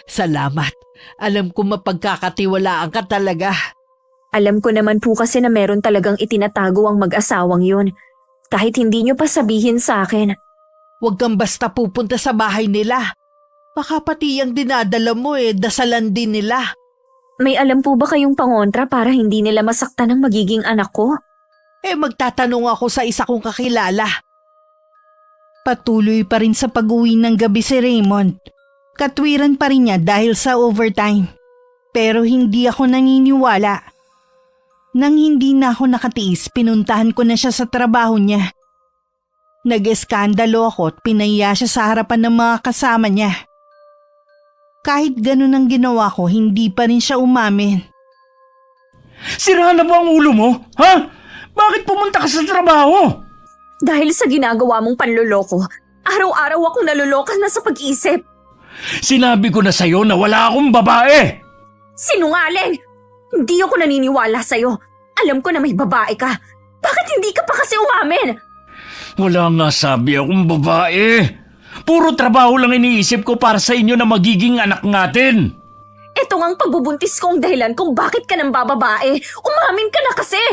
Salamat. Alam ko mapagkakatiwalaan ka talaga. Alam ko naman po kasi na meron talagang itinatago ang mag-asawang yun. Kahit hindi niyo pa sabihin sa akin. Huwag kang basta pupunta sa bahay nila. Baka pati yung dinadala mo dasalan din nila. May alam po ba kayong pangontra para hindi nila masaktan ang magiging anak ko? Magtatanong ako sa isa kong kakilala. Patuloy pa rin sa pag-uwi ng gabi si Raymond. Katwiran pa rin niya dahil sa overtime. Pero hindi ako naniniwala. Nang hindi na ako nakatiis, pinuntahan ko na siya sa trabaho niya. Nag-eskandalo ako at pinaiya siya sa harapan ng mga kasama niya. Kahit ganun ang ginawa ko, hindi pa rin siya umamin. Sira na ba ang ulo mo? Ha? Bakit pumunta ka sa trabaho? Dahil sa ginagawa mong panloloko, araw-araw akong nalolokas na sa pag-isip. Sinabi ko na sa'yo na wala akong babae. Sinungaling! Hindi ako naniniwala sa'yo. Alam ko na may babae ka. Bakit hindi ka pa kasi umamin? Wala nga sabi akong babae. Puro trabaho lang iniisip ko para sa inyo na magiging anak natin. Ito ngang pagbubuntis ko ang dahilan kung bakit ka nang bababae. Umamin ka na kasi!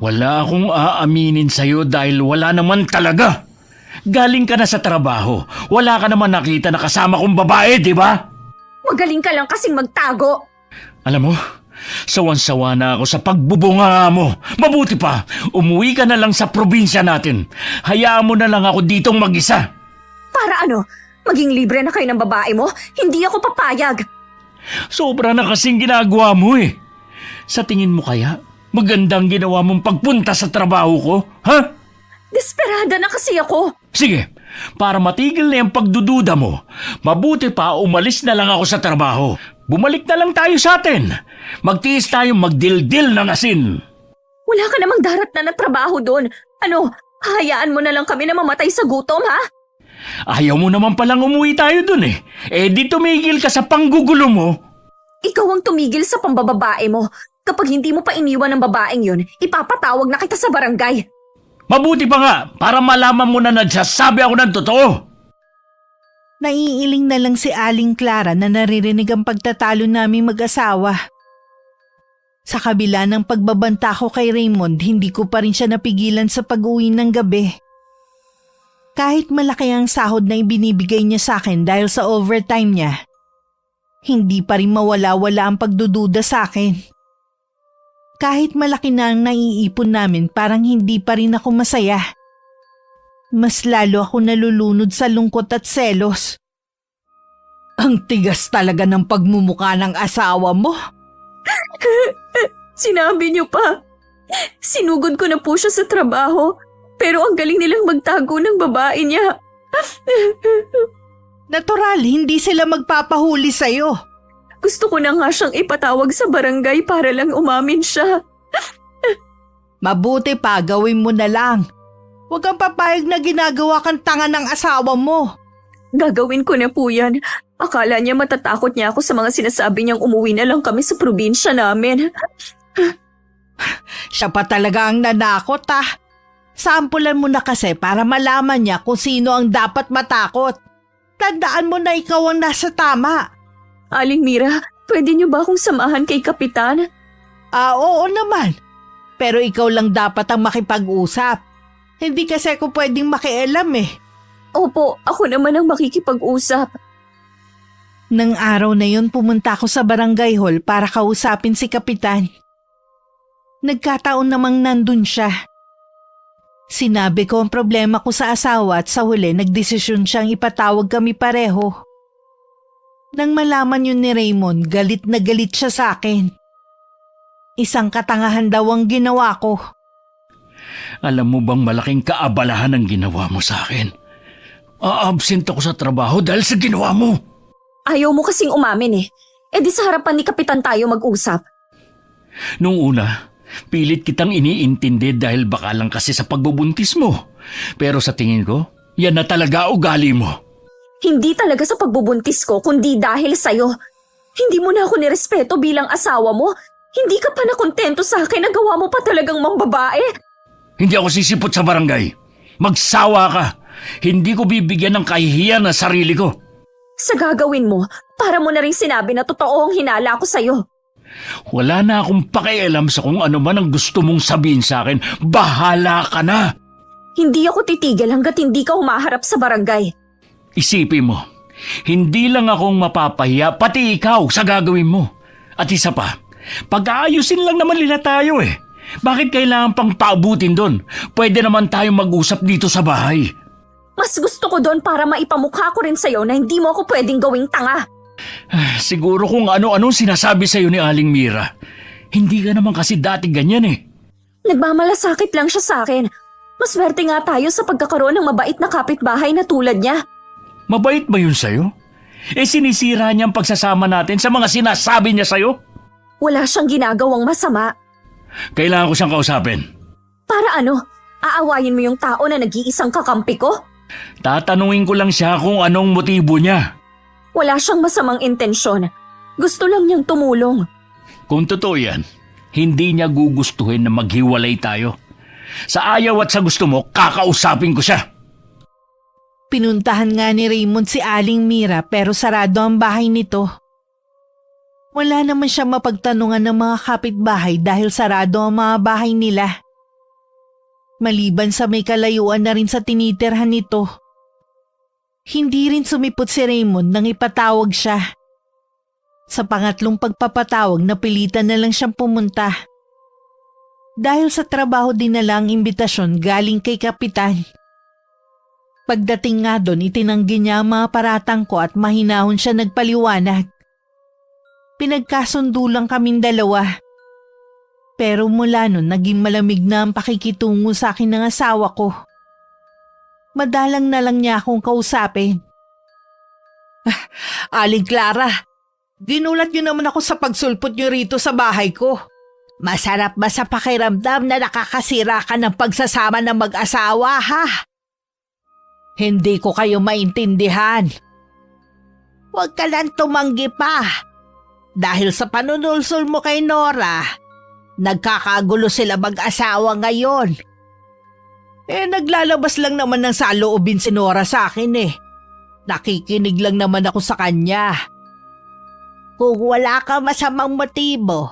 Wala akong aaminin sa'yo dahil wala naman talaga. Galing ka na sa trabaho. Wala ka naman nakita na kasama kong babae, di ba? Magaling ka lang kasing magtago. Alam mo, sawan-sawa na ako sa pagbubunga mo. Mabuti pa, umuwi ka na lang sa probinsya natin. Hayaan mo na lang ako ditong mag-isa. Para ano? Maging libre na kayo ng babae mo? Hindi ako papayag. Sobra na kasing ginagawa mo eh. Sa tingin mo kaya, magandang ginawa mong pagpunta sa trabaho ko, ha? Desperada na kasi ako. Sige, para matigil na yung pagdududa mo, mabuti pa umalis na lang ako sa trabaho. Bumalik na lang tayo sa atin. Magtiis tayong magdildil ng asin. Wala ka namang darat na trabaho doon. Ano, hayaan mo na lang kami na mamatay sa gutom, ha? Ayaw mo naman palang umuwi tayo dun eh. Di tumigil ka sa panggugulo mo. Ikaw ang tumigil sa pambababae mo. Kapag hindi mo pa iniwan ng babaeng yun, ipapatawag na kita sa barangay. Mabuti pa nga para malaman mo na nagsasabi ako ng totoo. Naiiling na lang si Aling Clara na naririnig ang pagtatalo naming mag-asawa. Sa kabila ng pagbabanta ko kay Raymond, hindi ko pa rin siya napigilan sa pag-uwi ng gabi. Kahit malaki ang sahod na ibinibigay niya sa akin dahil sa overtime niya, hindi pa rin mawala-wala ang pagdududa sa akin. Kahit malaki na ang naiipon namin, parang hindi pa rin ako masaya. Mas lalo ako nalulunod sa lungkot at selos. Ang tigas talaga ng pagmumukha ng asawa mo. Sinabi niyo pa. Sinugod ko na po siya sa trabaho, pero ang galing nilang magtago ng babae niya. Natural, hindi sila magpapahuli sa'yo. Gusto ko na nga siyang ipatawag sa barangay para lang umamin siya. Mabuti pa, gawin mo na lang. Huwag kang papayag na ginagawa kang tanga ng asawa mo. Gagawin ko na po yan. Akala niya matatakot niya ako sa mga sinasabi niyang umuwi na lang kami sa probinsya namin. Siya pa talaga ang nanakot Sampulan mo na kasi para malaman niya kung sino ang dapat matakot. Tandaan mo na ikaw ang nasa tama. Aling Mira, pwede niyo ba akong samahan kay Kapitan? Oo naman. Pero ikaw lang dapat ang makipag-usap. Hindi kasi ako pwedeng makialam Opo, ako naman ang makikipag-usap. Nang araw na yon pumunta ako sa barangay hall para kausapin si Kapitan. Nagkataon namang nandun siya. Sinabi ko ang problema ko sa asawa at sa huli nagdesisyon siyang ipatawag kami pareho. Nang malaman yun ni Raymond, galit na galit siya sa akin. Isang katangahan daw ang ginawa ko. Alam mo bang malaking kaabalahan ang ginawa mo sa akin? Aabsent ako sa trabaho dahil sa ginawa mo. Ayaw mo kasing umamin di sa harapan ni Kapitan tayo mag-usap. Nung una, pilit kitang iniintindi dahil baka lang kasi sa pagbubuntis mo. Pero sa tingin ko, yan na talaga ugali mo. Hindi talaga sa pagbubuntis ko, kundi dahil sa'yo. Hindi mo na ako nirespeto bilang asawa mo. Hindi ka pa nakontento sa akin na gawa mo pa talagang mambabae. Hindi ako sisipot sa barangay. Magsawa ka. Hindi ko bibigyan ng kahihiyan na sarili ko. Sa gagawin mo, para mo na rin sinabi na totoo ang hinala ko sa'yo. Wala na akong pakialam sa kung ano man ang gusto mong sabihin sa akin. Bahala ka na. Hindi ako titigil hanggat hindi ka humaharap sa barangay. Isipin mo, hindi lang akong mapapahiya, pati ikaw sa gagawin mo. At isa pa, pag-aayusin lang naman nila tayo Bakit kailangan pang paabutin doon? Pwede naman tayong mag-usap dito sa bahay. Mas gusto ko doon para maipamukha ko rin sa'yo na hindi mo ako pwedeng gawing tanga. Siguro kung ano-anong sinasabi sa'yo ni Aling Mira. Hindi ka naman kasi dati ganyan Nagmamalasakit lang siya sa akin. Maswerte nga tayo sa pagkakaroon ng mabait na kapitbahay na tulad niya. Mabait ba yun sa'yo? Sinisira niya ang pagsasama natin sa mga sinasabi niya sa'yo? Wala siyang ginagawang masama. Kailangan ko siyang kausapin. Para ano? Aawayin mo yung tao na nag-iisang kakampi ko? Tatanungin ko lang siya kung anong motibo niya. Wala siyang masamang intensyon. Gusto lang niyang tumulong. Kung totoo yan, hindi niya gugustuhin na maghiwalay tayo. Sa ayaw at sa gusto mo, kakausapin ko siya. Pinuntahan nga ni Raymond si Aling Mira pero sarado ang bahay nito. Wala naman siya mapagtanungan ng mga kapitbahay dahil sarado ang mga bahay nila. Maliban sa may kalayuan na rin sa tinitirhan nito. Hindi rin sumipot si Raymond nang ipatawag siya. Sa pangatlong pagpapatawag, napilitan na lang siyang pumunta. Dahil sa trabaho din na lang imbitasyon galing kay Kapitan. Pagdating nga doon, itinanggi niya ang mga paratang ko at mahinahon siya nagpaliwanag. Pinagkasundo lang kaming dalawa. Pero mula nun, naging malamig na ang pakikitungo sa akin ng asawa ko. Madalang na lang niya akong kausapin. Aling Clara, ginulat niyo naman ako sa pagsulpot niyo rito sa bahay ko. Masarap ba sa pakiramdam na nakakasira ka ng pagsasama ng mag-asawa, ha? Hindi ko kayo maintindihan. Huwag ka lang tumanggi pa. Dahil sa panunulsol mo kay Nora, nagkakagulo sila mag-asawa ngayon. Naglalabas lang naman ng saloobin si Nora sa akin Nakikinig lang naman ako sa kanya. Kung wala ka masamang motibo,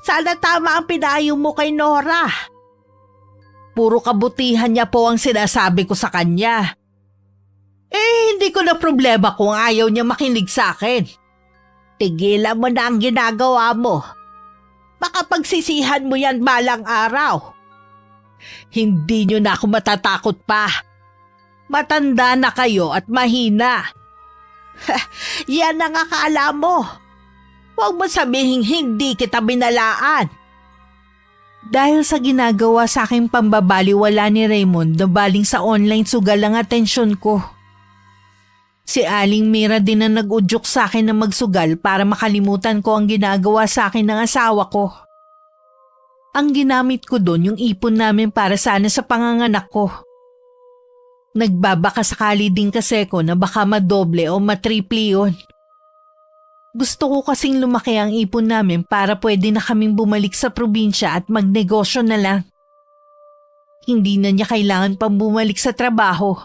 sana tama ang pinayo mo kay Nora. Puro kabutihan niya po ang sinasabi ko sa kanya. Hindi ko na problema kung ayaw niya makinig sa akin. Tigilan mo na ang ginagawa mo. Baka pagsisihan mo yan balang araw. Hindi niyo na ako matatakot pa. Matanda na kayo at mahina. Yan ang akala mo. Huwag mo sabihing hindi kita binalaan. Dahil sa ginagawa sa aking pambabaliwala ni Raymond na baling sa online sugal ang atensyon ko. Si Aling Mira din ang nag-udyok sa akin na magsugal para makalimutan ko ang ginagawa sa akin ng asawa ko. Ang ginamit ko doon yung ipon namin para sana sa panganganak ko. Nagbabaka sakali din kasi ko na baka madoble o matriple yun. Gusto ko kasing lumaki ang ipon namin para pwede na kaming bumalik sa probinsya at magnegosyo na lang. Hindi na niya kailangan pang bumalik sa trabaho.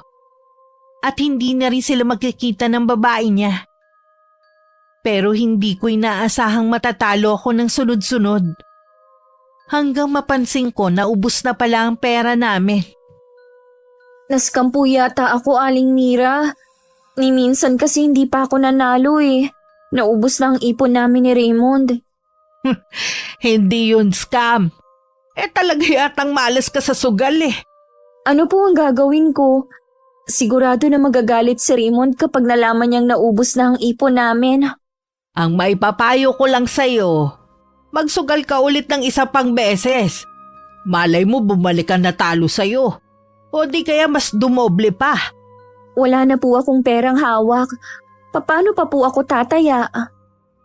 At hindi na rin sila magkikita ng babae niya. Pero hindi ko inaasahang matatalo ako ng sunod-sunod. Hanggang mapansin ko na ubos na pala ang pera namin. Naskampu yata ako, Aling Mira. Ni minsan kasi hindi pa ako nanalo eh. Naubos na ang ipon namin ni Raymond. Hindi yun scam. Talaga yatang malas ka sa sugal eh. Ano po ang gagawin ko? Sigurado na magagalit si Raymond kapag nalaman niyang naubos na ang ipon namin. Ang maipapayo ko lang sa'yo, magsugal ka ulit ng isa pang beses. Malay mo bumalik ang natalo sa'yo. O di kaya mas dumoble pa. Wala na po akong perang hawak. Paano pa po ako tataya?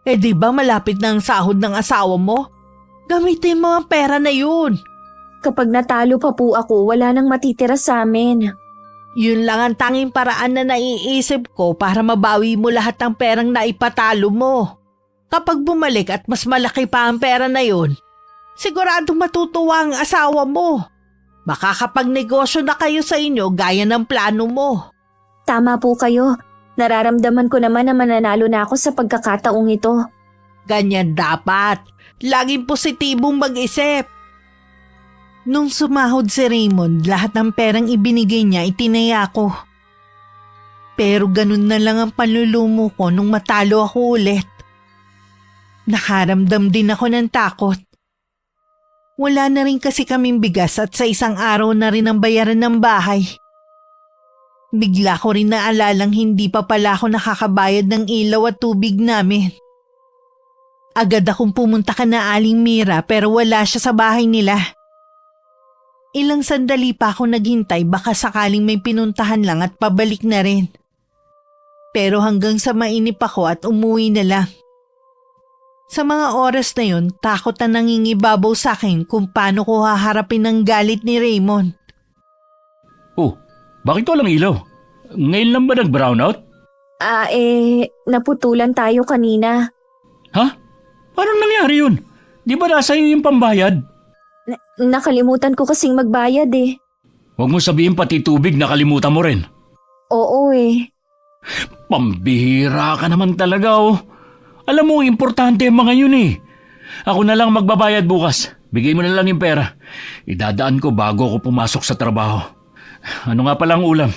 Di ba malapit na ang sahod ng asawa mo? Gamitin mo ang pera na yun. Kapag natalo pa po ako, wala nang matitira sa amin. Yun lang ang tanging paraan na naiisip ko para mabawi mo lahat ng perang naipatalo mo. Kapag bumalik at mas malaki pa ang pera na yun, siguradong matutuwa ang asawa mo. Makakapagnegosyo na kayo sa inyo gaya ng plano mo. Tama po kayo. Nararamdaman ko naman na mananalo na ako sa pagkakataong ito. Ganyan dapat. Laging positibong mag-isip. Nung sumahod si Raymond, lahat ng perang ibinigay niya itinaya ko. Pero ganun na lang ang panlulumo ko nung matalo ako ulit. Nakaramdam din ako ng takot. Wala na rin kasi kaming bigas at sa isang araw na rin ang bayaran ng bahay. Bigla ko rin naalalang hindi pa pala ako nakakabayad ng ilaw at tubig namin. Agad akong pumunta ka na Aling Mira pero wala siya sa bahay nila. Ilang sandali pa ako naghintay baka sakaling may pinuntahan lang at pabalik na rin. Pero hanggang sa mainip ako at umuwi na lang. Sa mga oras na yun, takot na nangingibabaw sa akin kung paano ko haharapin ang galit ni Raymond. Oh, bakit walang ilaw? Ngayon lang ba nag-brownout? Naputulan tayo kanina. Ha? Paano nangyari yun? Di ba nasa iyo yung pambayad? Nakalimutan ko kasing magbayad eh. Huwag mo sabihin pati tubig nakalimutan mo rin. Oo eh. Pambihira ka naman talaga oh. Alam mo, importante ang mga yun eh. Ako na lang magbabayad bukas. Bigay mo na lang yung pera. Idadaan ko bago ako pumasok sa trabaho. Ano nga palang ulam?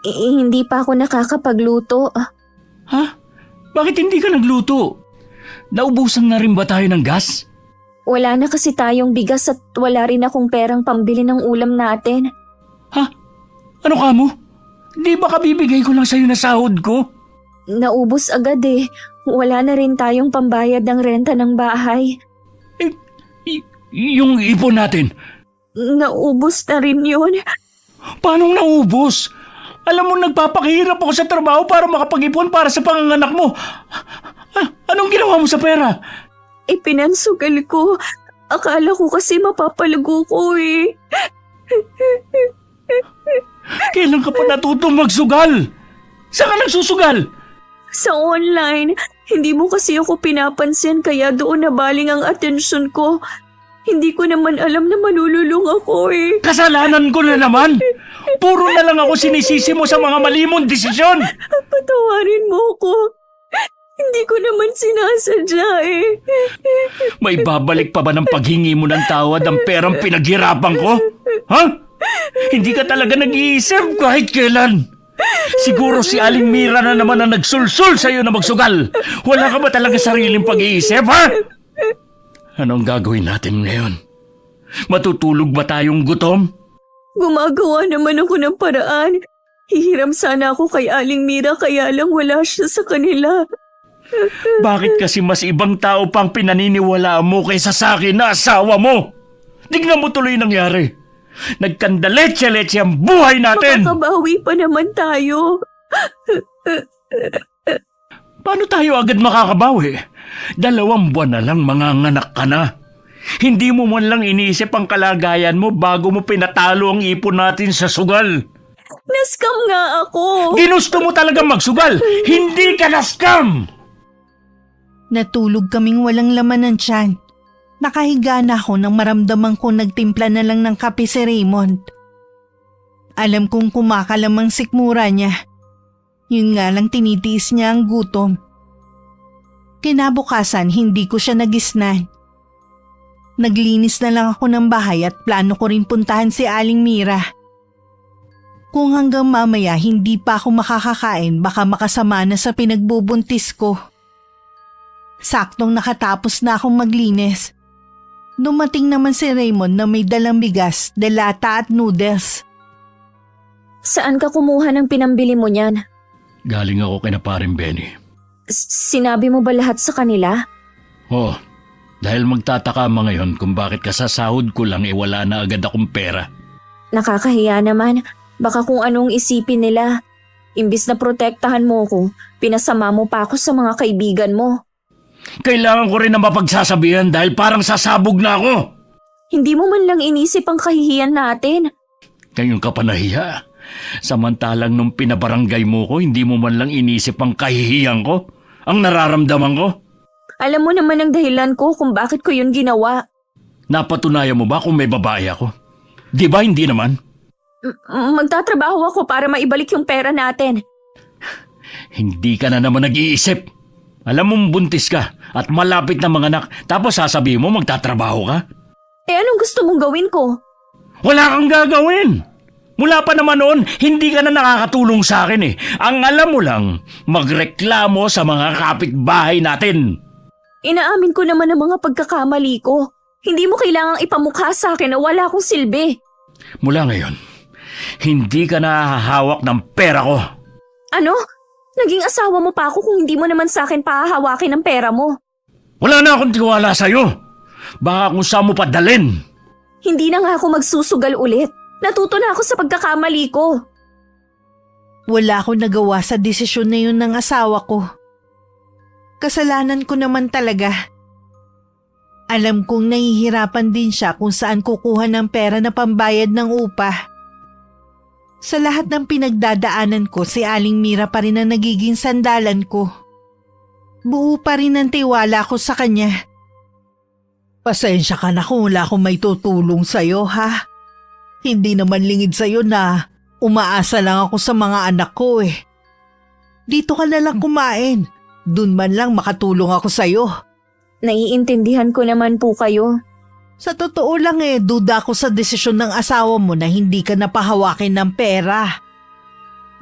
Hindi pa ako nakakapagluto. Ha? Bakit hindi ka nagluto? Naubusan na rin ba tayo ng gas? Wala na kasi tayong bigas at wala rin akong perang pambili ng ulam natin. Ha? Ano ka mo? Di ba kabibigay ko lang sa'yo na sahod ko? Naubos agad eh. Wala na rin tayong pambayad ng renta ng bahay. Yung ipon natin? Naubos na rin yun. Paanong naubos? Alam mo, nagpapakahirap ako sa trabaho para makapag-ipon para sa panganganak mo. Anong ginawa mo sa pera? Pinansugal ko. Akala ko kasi mapapalago ko eh. Kailan ka pa natutong magsugal? Saan ka nagsusugal? Sa online. Hindi mo kasi ako pinapansin kaya doon nabaling ang atensyon ko. Hindi ko naman alam na malululong ako eh. Kasalanan ko na naman. Puro na lang ako sinisisi mo sa mga mali mong desisyon. Patawarin mo ko. Hindi ko naman sinasadya eh. May babalik pa ba ng paghingi mo ng tawad ang perang pinaghirapan ko? Ha? Hindi ka talaga nag-iisip kahit kailan. Siguro si Aling Mira na naman ang nagsulsul sa'yo na magsugal. Wala ka ba talaga sariling pag-iisip, ha? Anong gagawin natin ngayon? Matutulog ba tayong gutom? Gumagawa naman ako ng paraan. Hihiram sana ako kay Aling Mira kaya lang wala siya sa kanila. Bakit kasi mas ibang tao pang pinaniniwalaan mo kaysa sa akin na asawa mo? Tignan mo tuloy nangyari. Nagkandaletse-letse ang buhay natin. Makakabawi pa naman tayo. Paano tayo agad makakabawi? 2 buwan na lang manganganak ka na. Hindi mo man lang iniisip ang kalagayan mo bago mo pinatalo ang ipon natin sa sugal. Naskam nga ako. Ginusto mo talaga magsugal. Hindi ka na-scam! Natulog kaming walang laman ng tiyan. Nakahiga na ako nang maramdaman ko nagtimpla na lang ng kape si Raymond. Alam kong kumakalamang sikmura niya. Yun nga lang tinitiis niya ang gutom. Kinabukasan hindi ko siya nagisnan. Naglinis na lang ako ng bahay at plano ko rin puntahan si Aling Mira. Kung hanggang mamaya hindi pa ako makakakain baka makasama na sa pinagbubuntis ko. Saktong nakatapos na akong maglinis. Dumating naman si Raymond na may dalang bigas, delata at noodles. Saan ka kumuha ng pinambili mo niyan? Galing ako kay na paring Benny. Sinabi mo ba lahat sa kanila? Oh, dahil magtataka mo ngayon kung bakit kasasahod ko lang wala na agad akong pera. Nakakahiya naman. Baka kung anong isipin nila. Imbis na protektahan mo ko, pinasama mo pa ako sa mga kaibigan mo. Kailangan ko rin na mapagsasabihan dahil parang sasabog na ako. Hindi mo man lang inisip ang kahihiyan natin. Ngayon ka pa nahiya. Samantalang nung pinabarangay mo ko, hindi mo man lang inisip ang kahihiyan ko, ang nararamdaman ko. Alam mo naman ang dahilan ko kung bakit ko yun ginawa. Napatunayan mo ba kung may babae ako? Di ba hindi naman? Magtatrabaho ako para maibalik yung pera natin. Hindi ka na naman nag-iisip. Alam mong buntis ka at malapit na manganak tapos sasabihin mo magtatrabaho ka? Eh anong gusto mong gawin ko? Wala kang gagawin. Mula pa naman noon, hindi ka na nakakatulong sa akin eh. Ang alam mo lang, magreklamo sa mga kapitbahay natin. Inaamin ko naman ang mga pagkakamali ko. Hindi mo kailangang ipamukha sa akin na wala akong silbi. Mula ngayon, hindi ka na hahawak ng pera ko. Ano? Naging asawa mo pa ako kung hindi mo naman sa akin pahahawakin ang pera mo. Wala na akong tiwala sa'yo. Baka kung saan mo padalin. Hindi na nga ako magsusugal ulit. Natuto na ako sa pagkakamali ko. Wala akong nagawa sa desisyon na yun ng asawa ko. Kasalanan ko naman talaga. Alam kong nahihirapan din siya kung saan kukuha ng pera na pambayad ng upa. Sa lahat ng pinagdadaanan ko, si Aling Mira pa rin ang nagiging sandalan ko. Buo pa rin ang tiwala ko sa kanya. Pasensya ka na kung wala akong may tutulong sa'yo, ha? Hindi naman lingid sa'yo na umaasa lang ako sa mga anak ko eh. Dito ka na lang kumain. Dun man lang makatulong ako sa'yo. Naiintindihan ko naman po kayo. Sa totoo lang duda ako sa desisyon ng asawa mo na hindi ka napahawakin ng pera.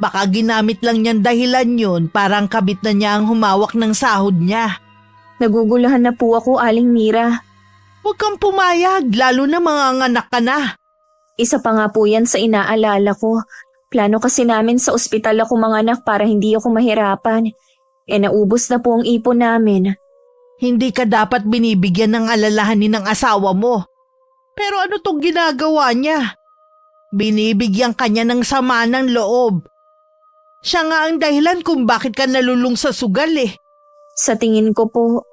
Baka ginamit lang niyan dahilan yun parang kabit na niya ang humawak ng sahod niya. Nagugulahan na po ako, Aling Mira. Huwag kang pumayag, lalo na mga anak ka na. Isa pa nga po yan sa inaalala ko. Plano kasi namin sa ospital ako manganak para hindi ako mahirapan. Naubos na po ang ipon namin. Hindi ka dapat binibigyan ng alalahanin ng asawa mo. Pero ano tong ginagawa niya? Binibigyan ka niya ng sama ng loob. Siya nga ang dahilan kung bakit ka nalulung sa sugal eh. Sa tingin ko po,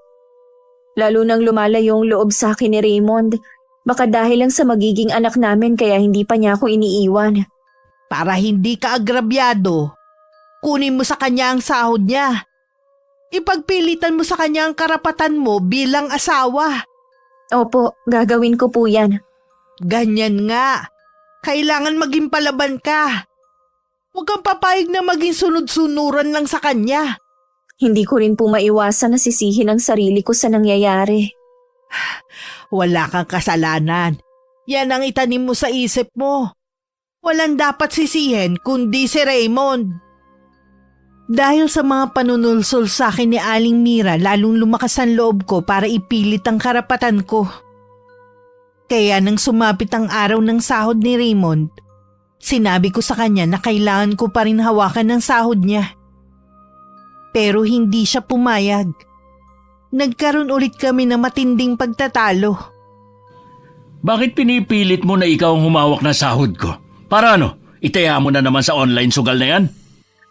lalo nang lumalayo yung loob sa akin ni Raymond, baka dahil lang sa magiging anak namin kaya hindi pa niya ako iniiwan. Para hindi ka agrabyado, kunin mo sa kanya ang sahod niya. Ipagpilitan mo sa kanya ang karapatan mo bilang asawa. Opo, gagawin ko po yan. Ganyan nga. Kailangan maging palaban ka. Huwag kang papayag na maging sunod-sunuran lang sa kanya. Hindi ko rin po maiwasan na sisihin ang sarili ko sa nangyayari. Wala kang kasalanan. Yan ang itanim mo sa isip mo. Walang dapat sisihin kundi si Raymond. Dahil sa mga panunulsol sa akin ni Aling Mira, lalong lumakas ang loob ko para ipilit ang karapatan ko. Kaya nang sumapit ang araw ng sahod ni Raymond, sinabi ko sa kanya na kailangan ko pa rin hawakan ng sahod niya. Pero hindi siya pumayag. Nagkaroon ulit kami ng matinding pagtatalo. Bakit pinipilit mo na ikaw ang humawak ng sahod ko? Para ano? Itaya mo na naman sa online sugal na yan?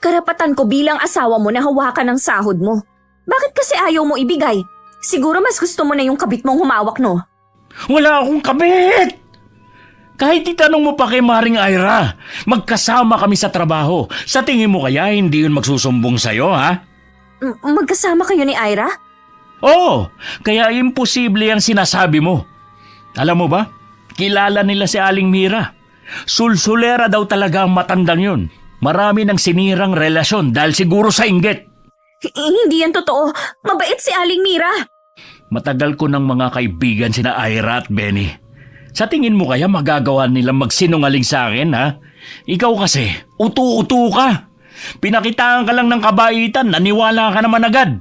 Karapatan ko bilang asawa mo na hawakan ang sahod mo. Bakit kasi ayaw mo ibigay? Siguro mas gusto mo na yung kabit mong humawak, no? Wala akong kabit! Kahit itanong mo pa kay Maring Ira, magkasama kami sa trabaho. Sa tingin mo kaya hindi yun magsusumbong sa'yo, ha? Magkasama kayo ni Ira? Oo, kaya imposible ang sinasabi mo. Alam mo ba, kilala nila si Aling Mira. Sulsulera daw talaga ang matandang yun. Marami ng sinirang relasyon dahil siguro sa inggit. Hindi yan totoo. Mabait si Aling Mira. Matagal ko ng mga kaibigan sina Ira at Benny. Sa tingin mo kaya magagawa nilang magsinungaling sa akin, ha? Ikaw kasi, utu-utu ka. Pinakitaan ka lang ng kabaitan, naniwala ka naman agad.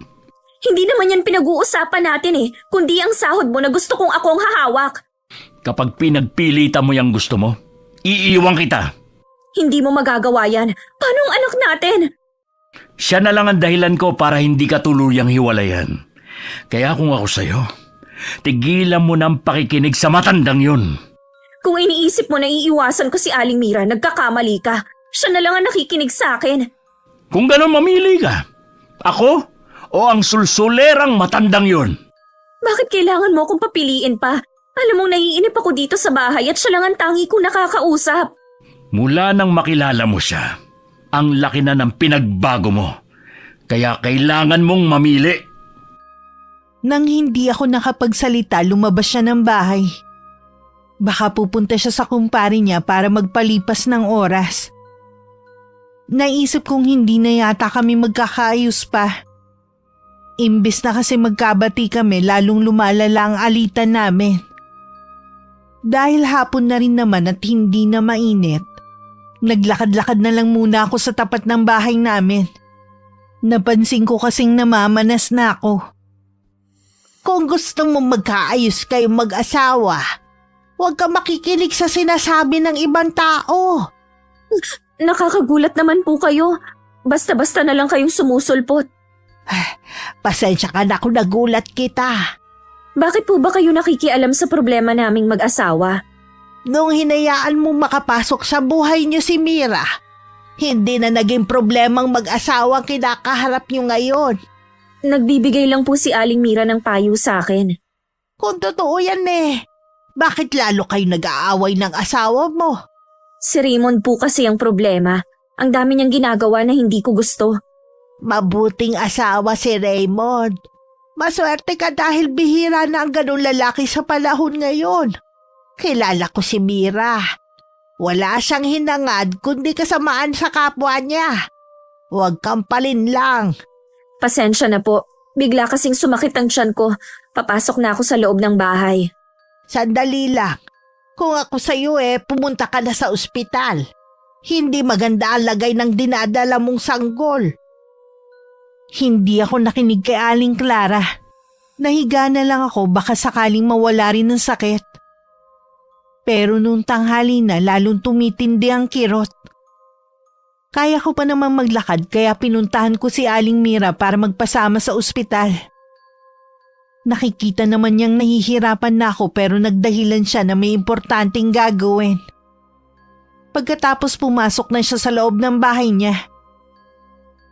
Hindi naman yan pinag-uusapan natin kundi ang sahod mo na gusto kong ako ang hahawak. Kapag pinagpilitan mo yung gusto mo, iiwan kita. Hindi mo magagawa yan. Paano ang anak natin? Siya na lang ang dahilan ko para hindi ka tuluyang hiwalayan. Kaya kung ako sa'yo, tigilan mo ng pakikinig sa matandang yun. Kung iniisip mo na iiwasan ko si Aling Mira, nagkakamali ka. Siya na lang ang nakikinig sa akin. Kung gano'n mamili ka, ako o ang sulsulerang matandang yun? Bakit kailangan mo akong papiliin pa? Alam mong naiinip ako dito sa bahay at siya lang ang tangi kong nakakausap. Mula nang makilala mo siya, ang laki na ng pinagbago mo. Kaya kailangan mong mamili. Nang hindi ako nakapagsalita, lumabas siya ng bahay. Baka pupunta siya sa kumpare niya para magpalipas ng oras. Naisip kong hindi na yata kami magkakaayos pa. Imbis na kasi magkabati kami, lalong lumalala ang alitan namin. Dahil hapon na rin naman at hindi na mainit, naglakad-lakad na lang muna ako sa tapat ng bahay namin. Napansin ko kasing namamanas na ako. Kung gusto mo magkaayos kayong mag-asawa, huwag ka makikinig sa sinasabi ng ibang tao. Nakakagulat naman po kayo. Basta-basta na lang kayong sumusulpot. Pasensya ka na kung nagulat kita. Bakit po ba kayo nakikialam sa problema naming mag-asawa? Nung hinayaan mo makapasok sa buhay niyo si Mira, hindi na naging problemang mag-asawa ang kinakaharap niyo ngayon. Nagbibigay lang po si Aling Mira ng payo sa akin. Kung totoo yan bakit lalo kayo nag-aaway ng asawa mo? Si Raymond po kasi ang problema. Ang dami niyang ginagawa na hindi ko gusto. Mabuting asawa si Raymond. Maswerte ka dahil bihira na ang ganun lalaki sa panahon ngayon. Kilala ko si Mira. Wala siyang hinangad kundi kasamaan sa kapwa niya. Huwag kang palinlang. Pasensya na po. Bigla kasing sumakit ang tiyan ko. Papasok na ako sa loob ng bahay. Sandali lang. Kung ako sa'yo pumunta ka na sa ospital. Hindi maganda ang lagay ng dinadala mong sanggol. Hindi ako nakinig kay Aling Clara. Nahiga na lang ako baka sakaling mawala rin ng sakit. Pero nung tanghali na lalong tumitindi ang kirot. Kaya ko pa naman maglakad kaya pinuntahan ko si Aling Mira para magpasama sa ospital. Nakikita naman niyang nahihirapan na ako pero nagdahilan siya na may importanteng gagawin. Pagkatapos pumasok na siya sa loob ng bahay niya.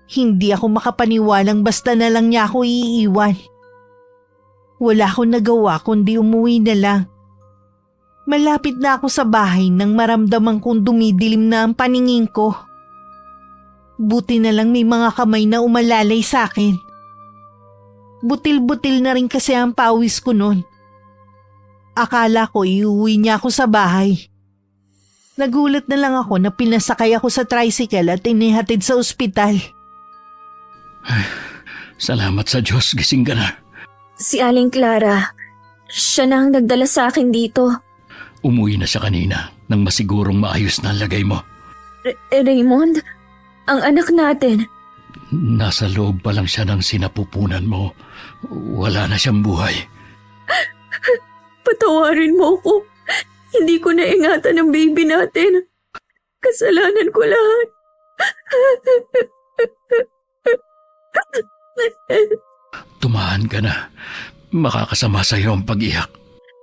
Hindi ako makapaniwalang basta na lang niya ako iiwan. Wala akong nagawa kundi umuwi na lang. Malapit na ako sa bahay nang maramdaman kong dumidilim na ang paningin ko. Buti na lang may mga kamay na umalalay sa akin. Butil-butil na rin kasi ang pawis ko noon. Akala ko iuwi niya ako sa bahay. Nagulat na lang ako na pinasakay ako sa tricycle at inihatid sa ospital. Salamat sa Diyos, gising ka na. Si Aling Clara, siya na ang nagdala sa akin dito. Umuwi na siya kanina nang masigurong maayos na ang lagay mo. Raymond, ang anak natin. Nasa loob pa lang siya ng sinapupunan mo. Wala na siyang buhay. Patawarin mo ko. Hindi ko naingatan ang baby natin. Kasalanan ko lahat. Tumahan ka na. Makakasama sa iyo ang pag-iyak.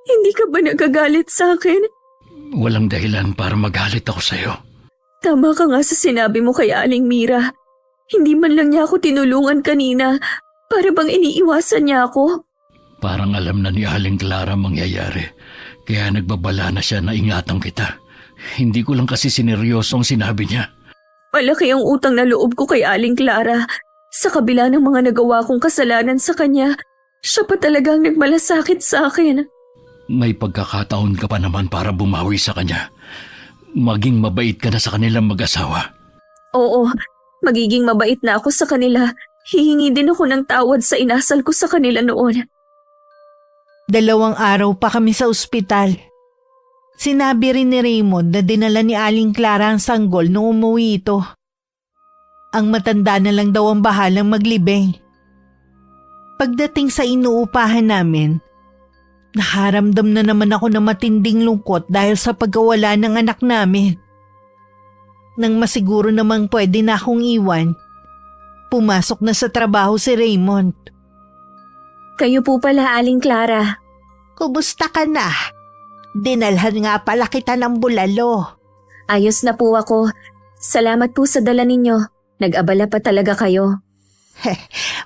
Hindi ka ba nagagalit sa akin? Walang dahilan para magalit ako sa iyo. Tama ka nga sa sinabi mo kay Aling Mira. Hindi man lang niya ako tinulungan kanina. Para bang iniiwasan niya ako? Parang alam na ni Aling Clara mangyayari. Kaya nagbabala na siya na ingatan kita. Hindi ko lang kasi sineryoso ang sinabi niya. Malaki ang utang na loob ko kay Aling Clara. Sa kabila ng mga nagawa kong kasalanan sa kanya, siya pa talagang nagmalasakit sa akin. May pagkakataon ka pa naman para bumawi sa kanya. Maging mabait ka na sa kanilang mag-asawa. Oo, magiging mabait na ako sa kanila. Hihingi din ako ng tawad sa inasal ko sa kanila noon. 2 araw pa kami sa ospital. Sinabi rin ni Raymond na dinala ni Aling Clara ang sanggol nung umuwi ito. Ang matanda na lang daw ang bahalang maglibing. Pagdating sa inuupahan namin, nakaramdam na naman ako ng matinding lungkot dahil sa pagkawala ng anak namin. Nang masiguro namang pwede na akong iwan, pumasok na sa trabaho si Raymond. Kayo po pala, Aling Clara. Kumusta ka na? Dinalhan nga pala kita ng bulalo. Ayos na po ako. Salamat po sa dala ninyo. Nag-abala pa talaga kayo.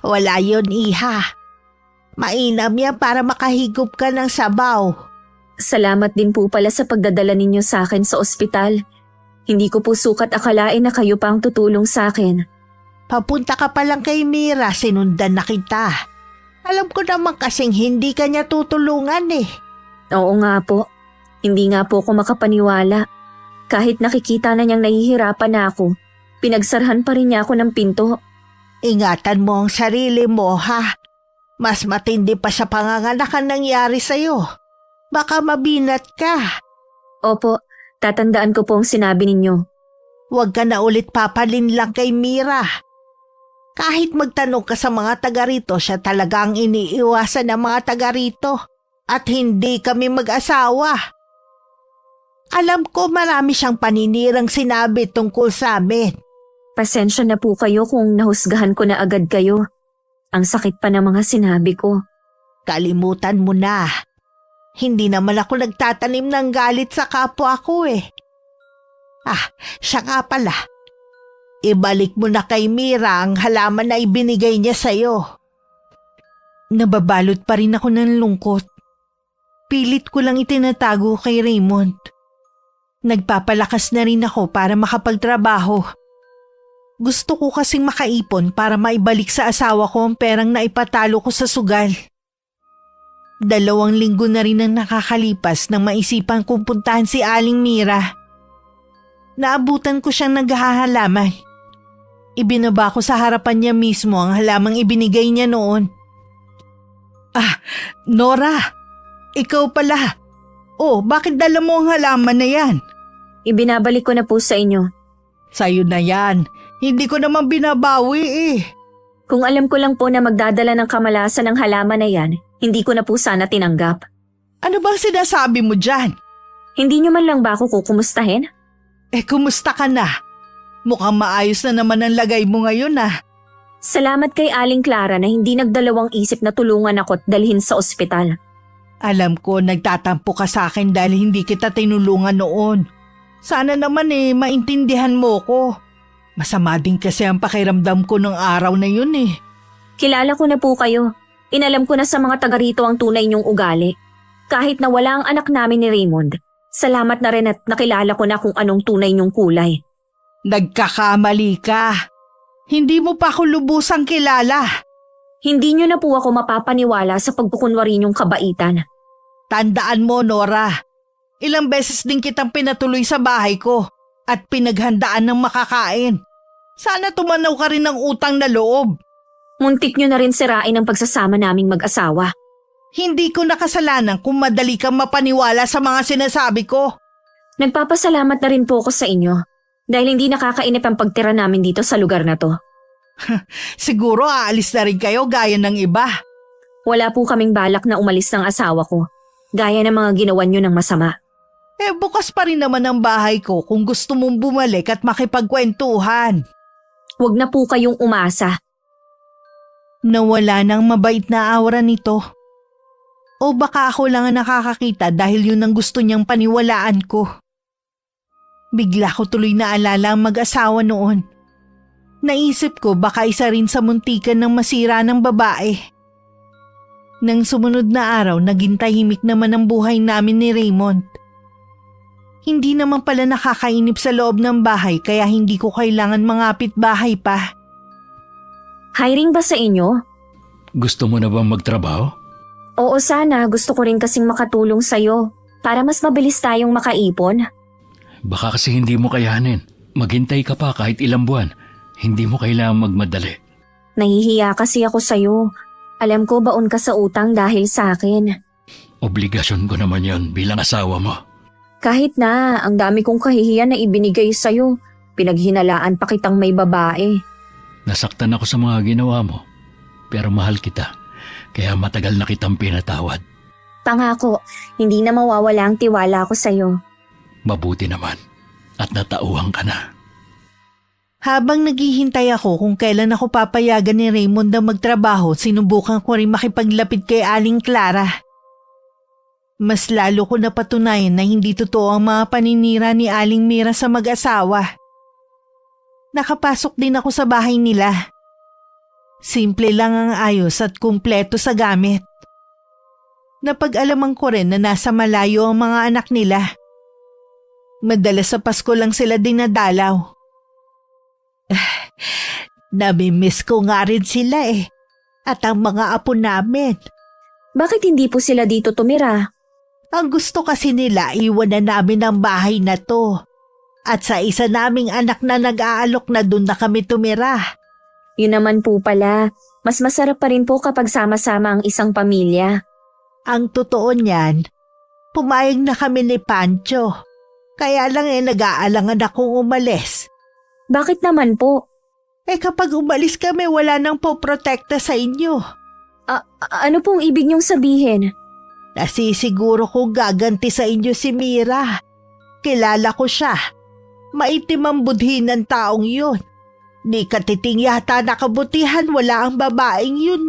Wala yun, iha. Mainam yan para makahigop ka ng sabaw. Salamat din po pala sa pagdadala ninyo sa akin sa ospital. Hindi ko po sukat akalain na kayo pa ang tutulong sa akin. Papunta ka pa lang kay Mira, sinundan na kita. Alam ko naman kasing hindi ka niya tutulungan eh. Oo nga po. Hindi nga po ako makapaniwala. Kahit nakikita na niyang nahihirapan na ako, pinagsarhan pa rin niya ako ng pinto. Ingatan mo ang sarili mo, ha? Mas matindi pa sa panganganak ang nangyari sa'yo. Baka mabinat ka. Opo, tatandaan ko po ang sinabi ninyo. Huwag ka na ulit papalinlang kay Mira. Kahit magtanong ka sa mga taga rito, siya talaga ang iniiwasan ng mga taga rito. At hindi kami mag-asawa. Alam ko marami siyang paninirang sinabi tungkol sa amin. Pasensya na po kayo kung nahusgahan ko na agad kayo. Ang sakit pa ng mga sinabi ko. Kalimutan mo na. Hindi naman ako nagtatanim ng galit sa kapwa ko eh. Siya nga pala. Ibalik mo na kay Mira ang halaman na ibinigay niya sa'yo. Nababalot pa rin ako ng lungkot. Pilit ko lang itinatago kay Raymond. Nagpapalakas na rin ako para makapagtrabaho. Gusto ko kasing makaipon para maibalik sa asawa ko ang perang naipatalo ko sa sugal. 2 linggo na rin ang nakakalipas nang maisipan kong puntahan si Aling Mira. Naabutan ko siyang naghahalaman. Ibinaba ko sa harapan niya mismo ang halamang ibinigay niya noon. Nora, ikaw pala. Bakit dala mo ang halaman na yan? Ibinabalik ko na po sa inyo. Sa'yo na yan. Hindi ko naman binabawi eh. Kung alam ko lang po na magdadala ng kamalasan ng halaman na yan, hindi ko na po sana tinanggap. Ano bang sinasabi mo dyan? Hindi nyo man lang ba ako kukumustahin? Kumusta ka na? Mukhang maayos na naman ang lagay mo ngayon ah. Salamat kay Aling Clara na hindi nagdalawang isip na tulungan ako at dalhin sa ospital. Alam ko nagtatampo ka sa akin dahil hindi kita tinulungan noon. Sana naman maintindihan mo ko. Masama din kasi ang pakiramdam ko ng araw na yun eh. Kilala ko na po kayo. Inalam ko na sa mga taga rito ang tunay niyong ugali. Kahit na wala ang anak namin ni Raymond, salamat na rin at nakilala ko na kung anong tunay niyong kulay. Nagkakamali ka. Hindi mo pa ako lubusang kilala. Hindi niyo na po ako mapapaniwala sa pagkukunwari niyong kabaitan. Tandaan mo, Nora. Ilang beses din kitang pinatuloy sa bahay ko at pinaghandaan ng makakain. Sana tumanaw ka rin ng utang na loob. Muntik nyo na rin sirain ang pagsasama naming mag-asawa. Hindi ko nakasalanan kung madali kang mapaniwala sa mga sinasabi ko. Nagpapasalamat na rin po ako sa inyo dahil hindi nakakainip ang pagtira namin dito sa lugar na to. Siguro aalis na rin kayo gaya ng iba. Wala po kaming balak na umalis ng asawa ko, gaya ng mga ginawa nyo ng masama. Bukas pa rin naman ang bahay ko kung gusto mong bumalik at makipagkwentuhan. Huwag na po kayong umasa. Nawala ng mabait na aura nito. O baka ako lang ang nakakakita dahil yun ang gusto niyang paniwalaan ko. Bigla ko tuloy naalala ang mag-asawa noon. Naisip ko baka isa rin sa muntikan ng masira ng babae. Nang sumunod na araw, naging tahimik naman ang buhay namin ni Raymond. Hindi naman pala nakakainip sa loob ng bahay kaya hindi ko kailangan mangapit bahay pa. Hiring ba sa inyo? Gusto mo na bang magtrabaho? Oo sana, gusto ko rin kasing makatulong sa'yo para mas mabilis tayong makaipon. Baka kasi hindi mo kayanin. Maghintay ka pa kahit ilang buwan. Hindi mo kailangang magmadali. Nahihiya kasi ako sa'yo. Alam ko baon ka sa utang dahil sa akin. Obligasyon ko naman yon bilang asawa mo. Kahit na, ang dami kong kahihiyan na ibinigay sa'yo. Pinaghinalaan pa kitang may babae. Nasaktan ako sa mga ginawa mo. Pero mahal kita. Kaya matagal na kitang pinatawad. Pangako, hindi na mawawala ang tiwala ko sa'yo. Mabuti naman. At natauhan ka na. Habang naghihintay ako kung kailan ako papayagan ni Raymond na magtrabaho, sinubukan ko rin makipaglapit kay Aling Clara. Mas lalo ko napatunayan na hindi totoo ang mga paninira ni Aling Mira sa mag-asawa. Nakapasok din ako sa bahay nila. Simple lang ang ayos at kumpleto sa gamit. Napag-alaman ko rin na nasa malayo ang mga anak nila. Madalas sa Pasko lang sila dinadalaw. Namimiss ko nga rin sila at ang mga apo namin. Bakit hindi po sila dito tumira? Ang gusto kasi nila iwanan namin ang bahay na to. At sa isa naming anak na nag-aalok na doon na kami tumira. Yun naman po pala, mas masarap pa rin po kapag sama-sama ang isang pamilya. Ang totoo niyan, pumayag na kami ni Pancho. Kaya lang nag-aalangan akong umalis. Bakit naman po? Kapag umalis kami wala nang poprotekta sa inyo. Ano pong ibig niyong sabihin? Nasisiguro kong gaganti sa inyo si Mira. Kilala ko siya. Maitim ang budhi ng taong yun. Ni katiting yata nakabutihan, wala ang babaeng yun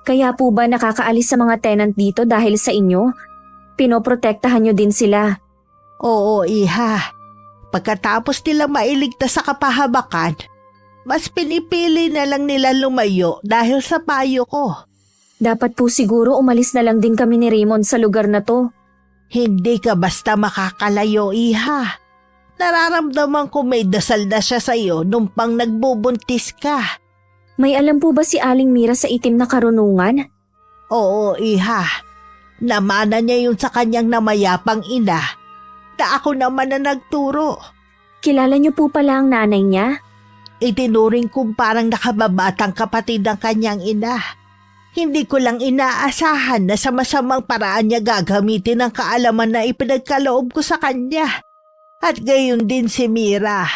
Kaya po ba nakakaalis sa mga tenant dito dahil sa inyo? Pinoprotektahan niyo din sila. Oo, iha. Pagkatapos nila mailigtas sa kapahabakan, mas pinipili na lang nila lumayo dahil sa payo ko. Dapat po siguro umalis na lang din kami ni Raymond sa lugar na to. Hindi ka basta makakalayo, iha. Nararamdaman ko may dasal na siya sa'yo nung pang nagbubuntis ka. May alam po ba si Aling Mira sa itim na karunungan? Oo, iha. Namana niya yun sa kanyang namayapang ina na ako naman na nagturo. Kilala niyo po pala ang nanay niya? Itinuring kong parang nakababatang kapatid ng kanyang ina. Hindi ko lang inaasahan na sa masamang paraan niya gagamitin ang kaalaman na ipinagkaloob ko sa kanya. At gayon din si Mira.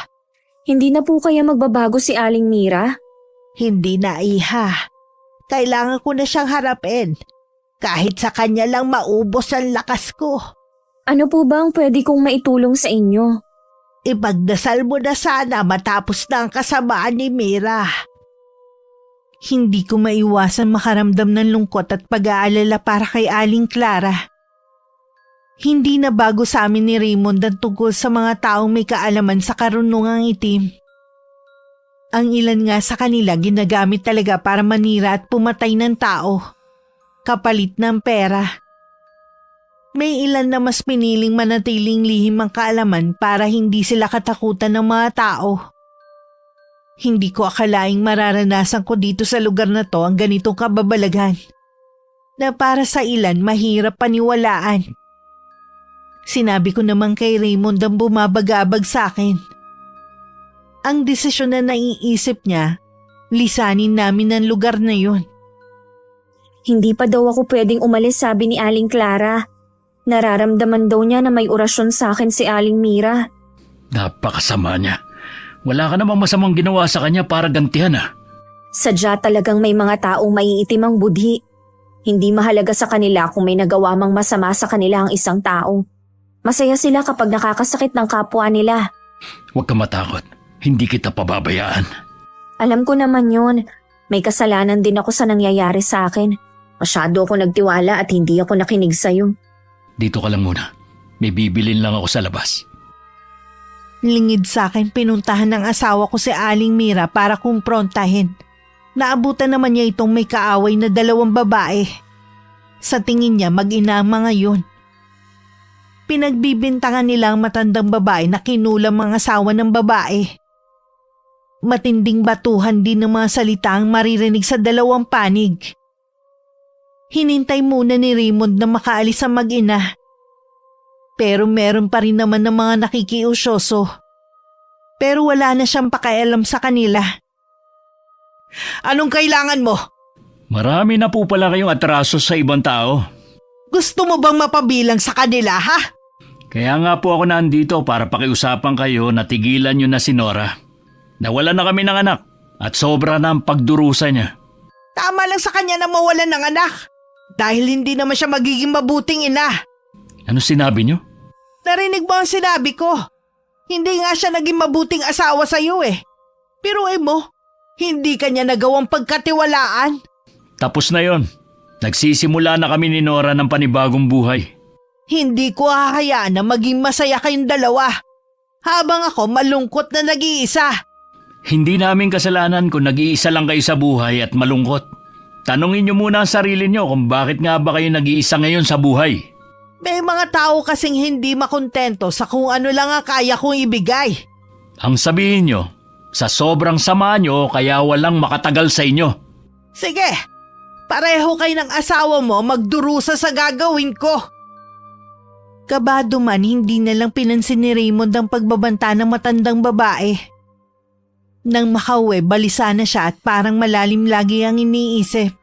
Hindi na po kaya magbabago si Aling Mira? Hindi na, iha. Kailangan ko na siyang harapin. Kahit sa kanya lang maubos ang lakas ko. Ano po ba ang pwede kong maitulong sa inyo? Ipagdasal mo na sana matapos na ang kasamaan ni Mira. Hindi ko maiwasan makaramdam ng lungkot at pag-aalala para kay Aling Clara. Hindi na bago sa amin ni Raymond ang tungkol sa mga taong may kaalaman sa karunungang itim. Ang ilan nga sa kanila ginagamit talaga para manira at pumatay ng tao. Kapalit ng pera. May ilan na mas piniling manatiling lihim ang kaalaman para hindi sila katakutan ng mga tao. Hindi ko akalaing mararanasan ko dito sa lugar na to ang ganitong kababalaghan. Na para sa ilan mahirap paniwalaan. Sinabi ko naman kay Raymond ang bumabagabag sa akin. Ang desisyon na naiisip niya, lisanin namin ang lugar na yun. Hindi pa daw ako pwedeng umalis, sabi ni Aling Clara. Nararamdaman daw niya na may orasyon sa akin si Aling Mira. Napakasama niya. Wala ka namang masamang ginawa sa kanya para gantihan Sadya talagang may mga taong maiitim ang budhi. Hindi mahalaga sa kanila kung may nagawa mang masama sa kanila ang isang tao. Masaya sila kapag nakakasakit ng kapwa nila. Huwag ka matakot. Hindi kita pababayaan. Alam ko naman yun. May kasalanan din ako sa nangyayari sa akin. Masyado ako nagtiwala at hindi ako nakinig sa'yo. Dito ka lang muna. May bibilin lang ako sa labas. Lingid sa akin, pinuntahan ng asawa ko si Aling Mira para kumprontahin. Naabutan naman niya itong may kaaway na 2 babae. Sa tingin niya, mag-ina ang mga yun. Pinagbibintangan nila ang matandang babae na kinulang mga asawa ng babae. Matinding batuhan din ng mga salita ang maririnig sa 2 panig. Hinintay muna ni Raymond na makaalis ang mag-ina. Pero meron pa rin naman ng mga nakikiusyoso. Pero wala na siyang pakialam sa kanila. Anong kailangan mo? Marami na po pala kayong atraso sa ibang tao. Gusto mo bang mapabilang sa kanila, ha? Kaya nga po ako nandito para pakiusapan kayo na tigilan nyo na si Nora. Nawala na kami ng anak at sobra na ang pagdurusa niya. Tama lang sa kanya na mawalan ng anak. Dahil hindi naman siya magiging mabuting ina. Ano sinabi nyo? Narinig mo ang sinabi ko. Hindi nga siya naging mabuting asawa sa iyo eh. Pero mo, hindi kanya nagawang pagkatiwalaan. Tapos na yon. Nagsisimula na kami ni Nora ng panibagong buhay. Hindi ko hahayaan na maging masaya kayong 2. Habang ako malungkot na nag-iisa. Hindi namin kasalanan kung nag-iisa lang kayo sa buhay at malungkot. Tanungin nyo muna ang sarili nyo kung bakit nga ba kayo nag-iisa ngayon sa buhay. May mga tao kasing hindi makontento sa kung ano lang ang kaya kong ibigay. Ang sabihin nyo, sa sobrang sama nyo kaya walang makatagal sa inyo. Sige, pareho kayo ng asawa mo magdurusa sa gagawin ko. Kabado man, hindi na lang pinansin ni Raymond ang pagbabanta ng matandang babae. Nang makauwi, balisa na siya at parang malalim lagi ang iniisip.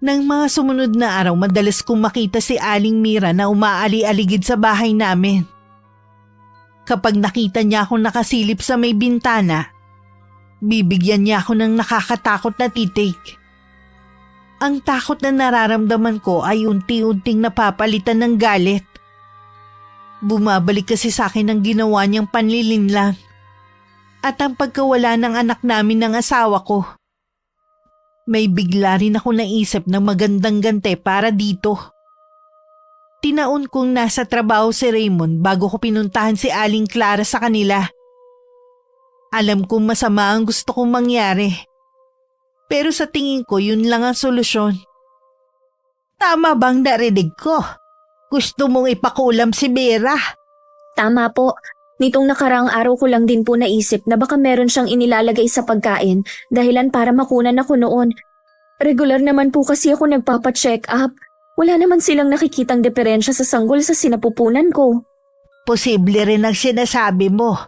Nang mga sumunod na araw, madalas kong makita si Aling Mira na umaali-aligid sa bahay namin. Kapag nakita niya akong nakasilip sa may bintana, bibigyan niya ako ng nakakatakot na titig. Ang takot na nararamdaman ko ay unti-unting napapalitan ng galit. Bumabalik kasi sa akin ang ginawa niyang panlilinlang at ang pagkawala ng anak namin ng asawa ko. May bigla rin ako naisip ng magandang gante para dito. Tinaon kong nasa trabaho si Raymond bago ko pinuntahan si Aling Clara sa kanila. Alam kong masama ang gusto kong mangyari. Pero sa tingin ko yun lang ang solusyon. Tama bang narinig ko? Gusto mong ipakulam si Vera? Tama po. Nitong nakaraang araw ko lang din po naisip na baka meron siyang inilalagay sa pagkain dahilan para makunan ako noon. Regular naman po kasi ako nagpapacheck up. Wala naman silang nakikitang diferensya sa sanggol sa sinapupunan ko. Posible rin ang sinasabi mo.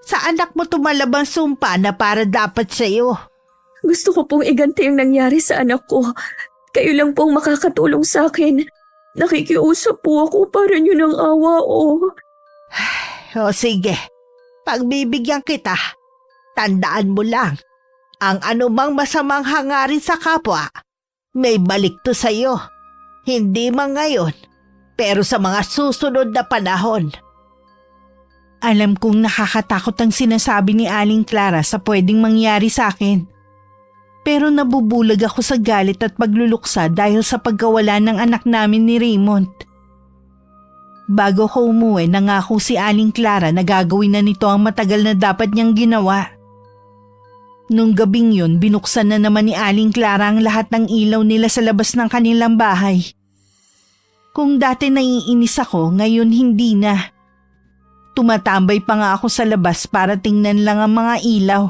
Sa anak mo tumalabang sumpa na para dapat sa'yo. Gusto ko pong iganti yung nangyari sa anak ko. Kayo lang pong makakatulong sa akin. Nakikiusap po ako para niyo ng awa o. O sige, pagbibigyan kita. Tandaan mo lang, ang anumang masamang hangarin sa kapwa, may balik to sa'yo. Hindi man ngayon, pero sa mga susunod na panahon. Alam kong nakakatakot ang sinasabi ni Aling Clara sa pwedeng mangyari sa akin. Pero nabubulag ako sa galit at pagluluksa dahil sa pagkawala ng anak namin ni Raymond. Bago ko umuwi, nangako si Aling Clara na gagawin na nito ang matagal na dapat niyang ginawa. Nung gabing yun, binuksan na naman ni Aling Clara ang lahat ng ilaw nila sa labas ng kanilang bahay. Kung dati naiinis ako, ngayon hindi na. Tumatambay pa nga ako sa labas para tingnan lang ang mga ilaw.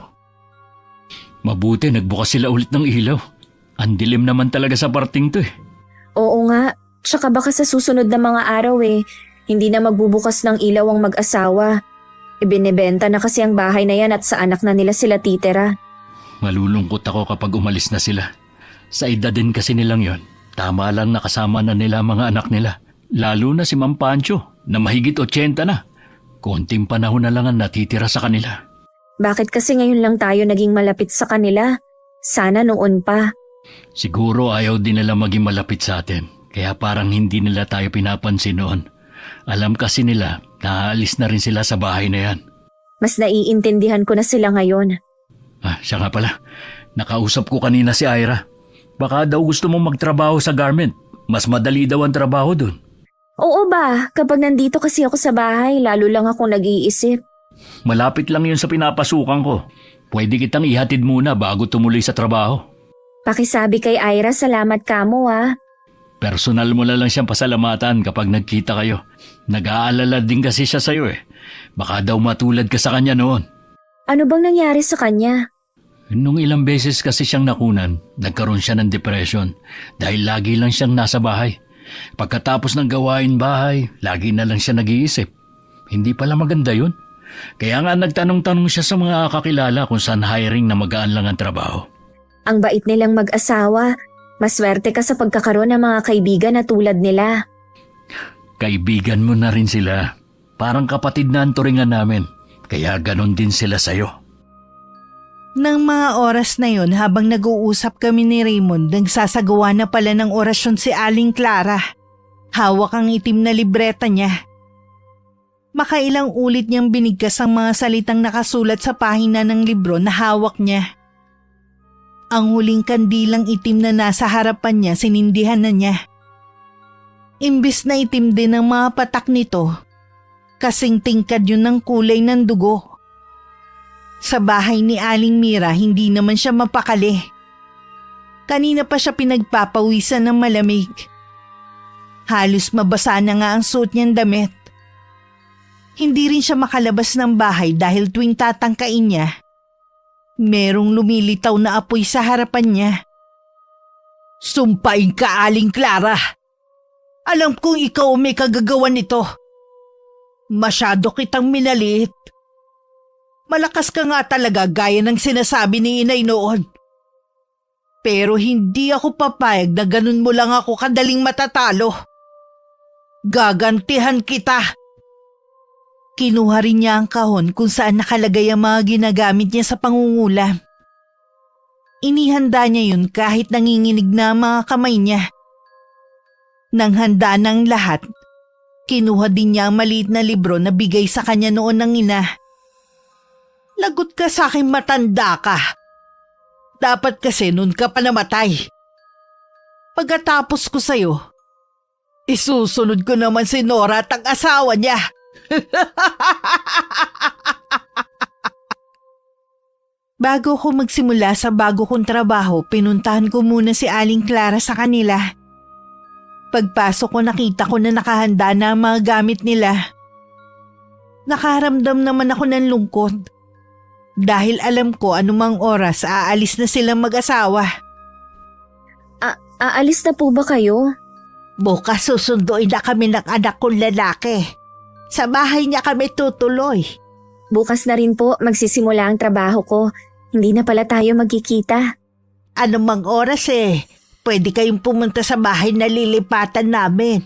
Mabuti nagbukas sila ulit ng ilaw. Ang dilim naman talaga sa parting to eh. Oo nga. Tsaka baka sa susunod na mga araw Hindi na magbubukas ng ilaw ang mag-asawa. Ibinebenta na kasi ang bahay na yan at sa anak na nila sila titira. Malulungkot ako kapag umalis na sila. Sa edad din kasi nilang yon, tama lang nakasama na nila ang mga anak nila. Lalo na si Ma'am Pancho na mahigit 80 na. Konting panahon na lang ang natitira sa kanila. Bakit kasi ngayon lang tayo naging malapit sa kanila? Sana noon pa. Siguro ayaw din nila maging malapit sa atin. Kaya parang hindi nila tayo pinapansin noon. Alam kasi nila na aalis na rin sila sa bahay na yan. Mas naiintindihan ko na sila ngayon. Siya nga pala. Nakausap ko kanina si Ira. Baka daw gusto mong magtrabaho sa garment. Mas madali daw ang trabaho dun. Oo ba? Kapag nandito kasi ako sa bahay, lalo lang akong nag-iisip. Malapit lang yun sa pinapasukan ko. Pwede kitang ihatid muna bago tumuloy sa trabaho. Pakisabi kay Ira, salamat kamo ah. Personal mo na lang siyang pasalamatan kapag nagkita kayo. Nag-aalala din kasi siya sa'yo eh. Baka daw matulad ka sa kanya noon. Ano bang nangyari sa kanya? Nung ilang beses kasi siyang nakunan, nagkaroon siya ng depression dahil lagi lang siyang nasa bahay. Pagkatapos ng gawain bahay, lagi na lang siya nag-iisip. Hindi pala maganda yun. Kaya nga nagtanong-tanong siya sa mga kakilala kung saan hiring na magaan lang ang trabaho. Ang bait nilang mag-asawa. Maswerte ka sa pagkakaroon ng mga kaibigan na tulad nila. Kaibigan mo na rin sila. Parang kapatid na ang turingan namin. Kaya ganon din sila sa'yo. Nang mga oras na yon habang nag-uusap kami ni Raymond, nagsasagawa na pala ng orasyon si Aling Clara. Hawak ang itim na libreta niya. Makailang ulit niyang binigkas ang mga salitang nakasulat sa pahina ng libro na hawak niya. Ang huling kandilang itim na nasa harapan niya, sinindihan na niya. Imbis na itim din ang mga patak nito, kasing tingkad yun ng kulay ng dugo. Sa bahay ni Aling Mira, hindi naman siya mapakali. Kanina pa siya pinagpapawisan ng malamig. Halos mabasa na nga ang suot niyang damit. Hindi rin siya makalabas ng bahay dahil tuwing tatangkain niya, merong lumilitaw na apoy sa harapan niya. Sumpain ka, Aling Clara! Alam kong ikaw may kagagawan nito. Masyado kitang minaliit. Malakas ka nga talaga gaya ng sinasabi ni Inay noon. Pero hindi ako papayag na ganun mo lang ako kadaling matatalo. Gagantihan kita. Kinuha rin niya ang kahon kung saan nakalagay ang mga ginagamit niya sa pangungulam. Inihanda niya yun kahit nanginginig na ang mga kamay niya. Nang handa ng lahat, kinuha din niya ang maliit na libro na bigay sa kanya noon ng ina. Lagot ka sa akin, matanda ka. Dapat kasi noon ka pa namatay. Pagkatapos ko sa'yo, isusunod ko naman si Nora at ang asawa niya. Bago ko magsimula sa bago kong trabaho, pinuntahan ko muna si Aling Clara sa kanila. Pagpasok ko, nakita ko na nakahanda na ang mga gamit nila. Nakaramdam naman ako ng lungkot dahil alam ko anumang oras aalis na silang mag-asawa. Aalis na po ba kayo? Bukas susunduin na kami ng anak kong lalaki. Sa bahay niya kami tutuloy. Bukas na rin po magsisimula ang trabaho ko. Hindi na pala tayo magkikita. Anumang oras pwede kayong pumunta sa bahay na lilipatan namin.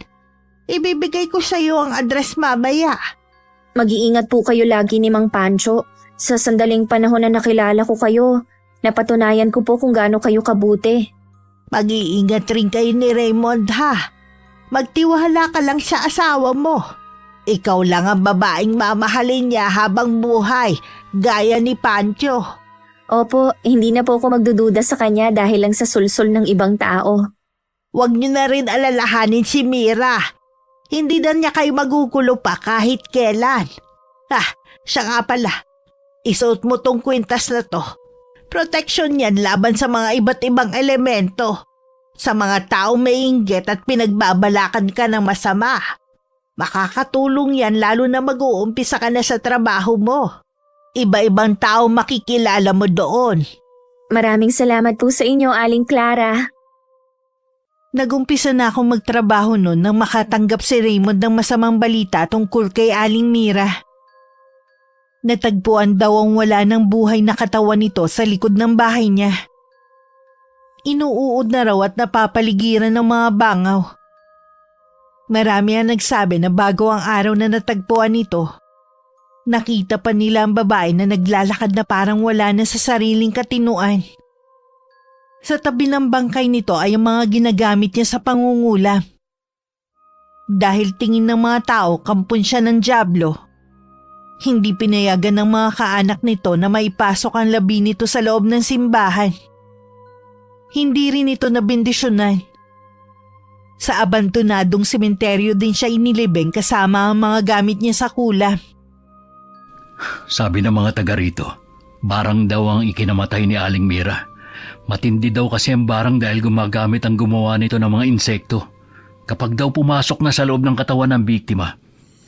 Ibibigay ko sa iyo ang address mamaya. Mag-iingat po kayo lagi ni Mang Pancho. Sa sandaling panahon na nakilala ko kayo, napatunayan ko po kung gaano kayo kabuti. Mag-iingat rin kayo ni Raymond ha. Magtiwala ka lang sa asawa mo. Ikaw lang ang babaeng mamahalin niya habang buhay, gaya ni Pancho. Opo, hindi na po ako magdududa sa kanya dahil lang sa sulsol ng ibang tao. Huwag niyo na rin alalahanin si Mira. Hindi na niya kayo magugulo pa kahit kailan. Siya nga pala. Isuot mo tong kwintas na to. Protection yan laban sa mga iba't ibang elemento. Sa mga taong may inggit at pinagbabalakan ka ng masama. Makakatulong yan lalo na mag-uumpisa ka na sa trabaho mo. Iba-ibang tao makikilala mo doon. Maraming salamat po sa inyo, Aling Clara. Nagumpisa na akong magtrabaho noon nang makatanggap si Raymond ng masamang balita tungkol kay Aling Mira. Natagpuan daw ang wala ng buhay na katawan nito sa likod ng bahay niya. Inuuod na raw at napapaligiran ng mga bangaw. Marami ang nagsabi na bago ang araw na natagpuan nito, nakita pa nila ang babae na naglalakad na parang wala na sa sariling katinuan. Sa tabi ng bangkay nito ay ang mga ginagamit niya sa pangungulam. Dahil tingin ng mga tao kampon siya ng dyablo, hindi pinayagan ng mga kaanak nito na maipasok ang labi nito sa loob ng simbahan. Hindi rin ito nabindisyonan. Sa abandonadong sementeryo din siya inilibing kasama ang mga gamit niya sa kulam. Sabi ng mga taga rito, barang daw ang ikinamatay ni Aling Mira. Matindi daw kasi ang barang dahil gumagamit ang gumawa nito ng mga insekto. Kapag daw pumasok na sa loob ng katawan ng biktima,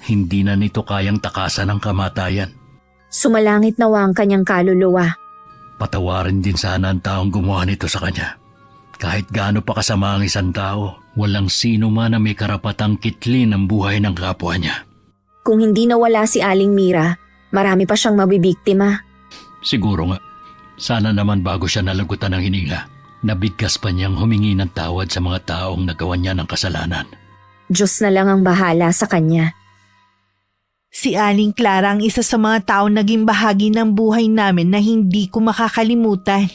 hindi na nito kayang takasan ang kamatayan. Sumalangit nawa ang kanyang kaluluwa. Patawarin din sana ang taong gumawa nito sa kanya. Kahit gaano pa kasama ang isang tao, walang sino man na may karapatang kitlin ang buhay ng kapwa niya. Kung hindi nawala si Aling Mira, marami pa siyang mabibiktima. Siguro nga. Sana naman bago siya nalagutan ng hininga, nabigkas pa niyang humingi ng tawad sa mga taong nagawa niya ng kasalanan. Diyos na lang ang bahala sa kanya. Si Aling Clara ang isa sa mga taong naging bahagi ng buhay namin na hindi ko makakalimutan.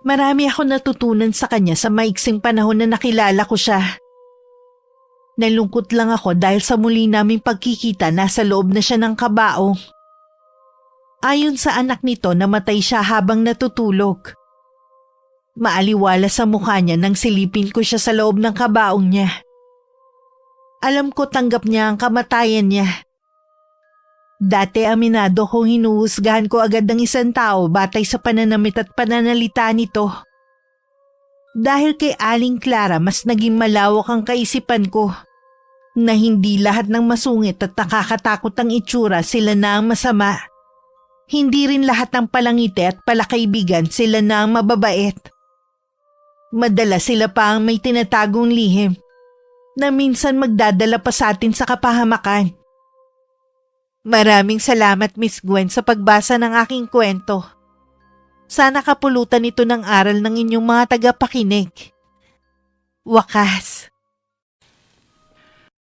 Marami ako natutunan sa kanya sa maiksing panahon na nakilala ko siya. Nalungkot lang ako dahil sa muli naming pagkikita nasa loob na siya ng kabaong. Ayon sa anak nito, namatay siya habang natutulog. Maaliwala sa mukha niya nang silipin ko siya sa loob ng kabaong niya. Alam ko tanggap niya ang kamatayan niya. Dati aminado kong hinuhusgahan ko agad ng isang tao batay sa pananamit at pananalita nito. Dahil kay Aling Clara mas naging malawak ang kaisipan ko na hindi lahat ng masungit at nakakatakot ang itsura sila na ang masama. Hindi rin lahat ng palangiti at palakaibigan sila na ang mababait. Madalas sila pa ang may tinatagong lihim na minsan magdadala pa sa atin sa kapahamakan. Maraming salamat Miss Gwen sa pagbasa ng aking kwento. Sana kapulutan ito ng aral ng inyong mga tagapakinig. Wakas.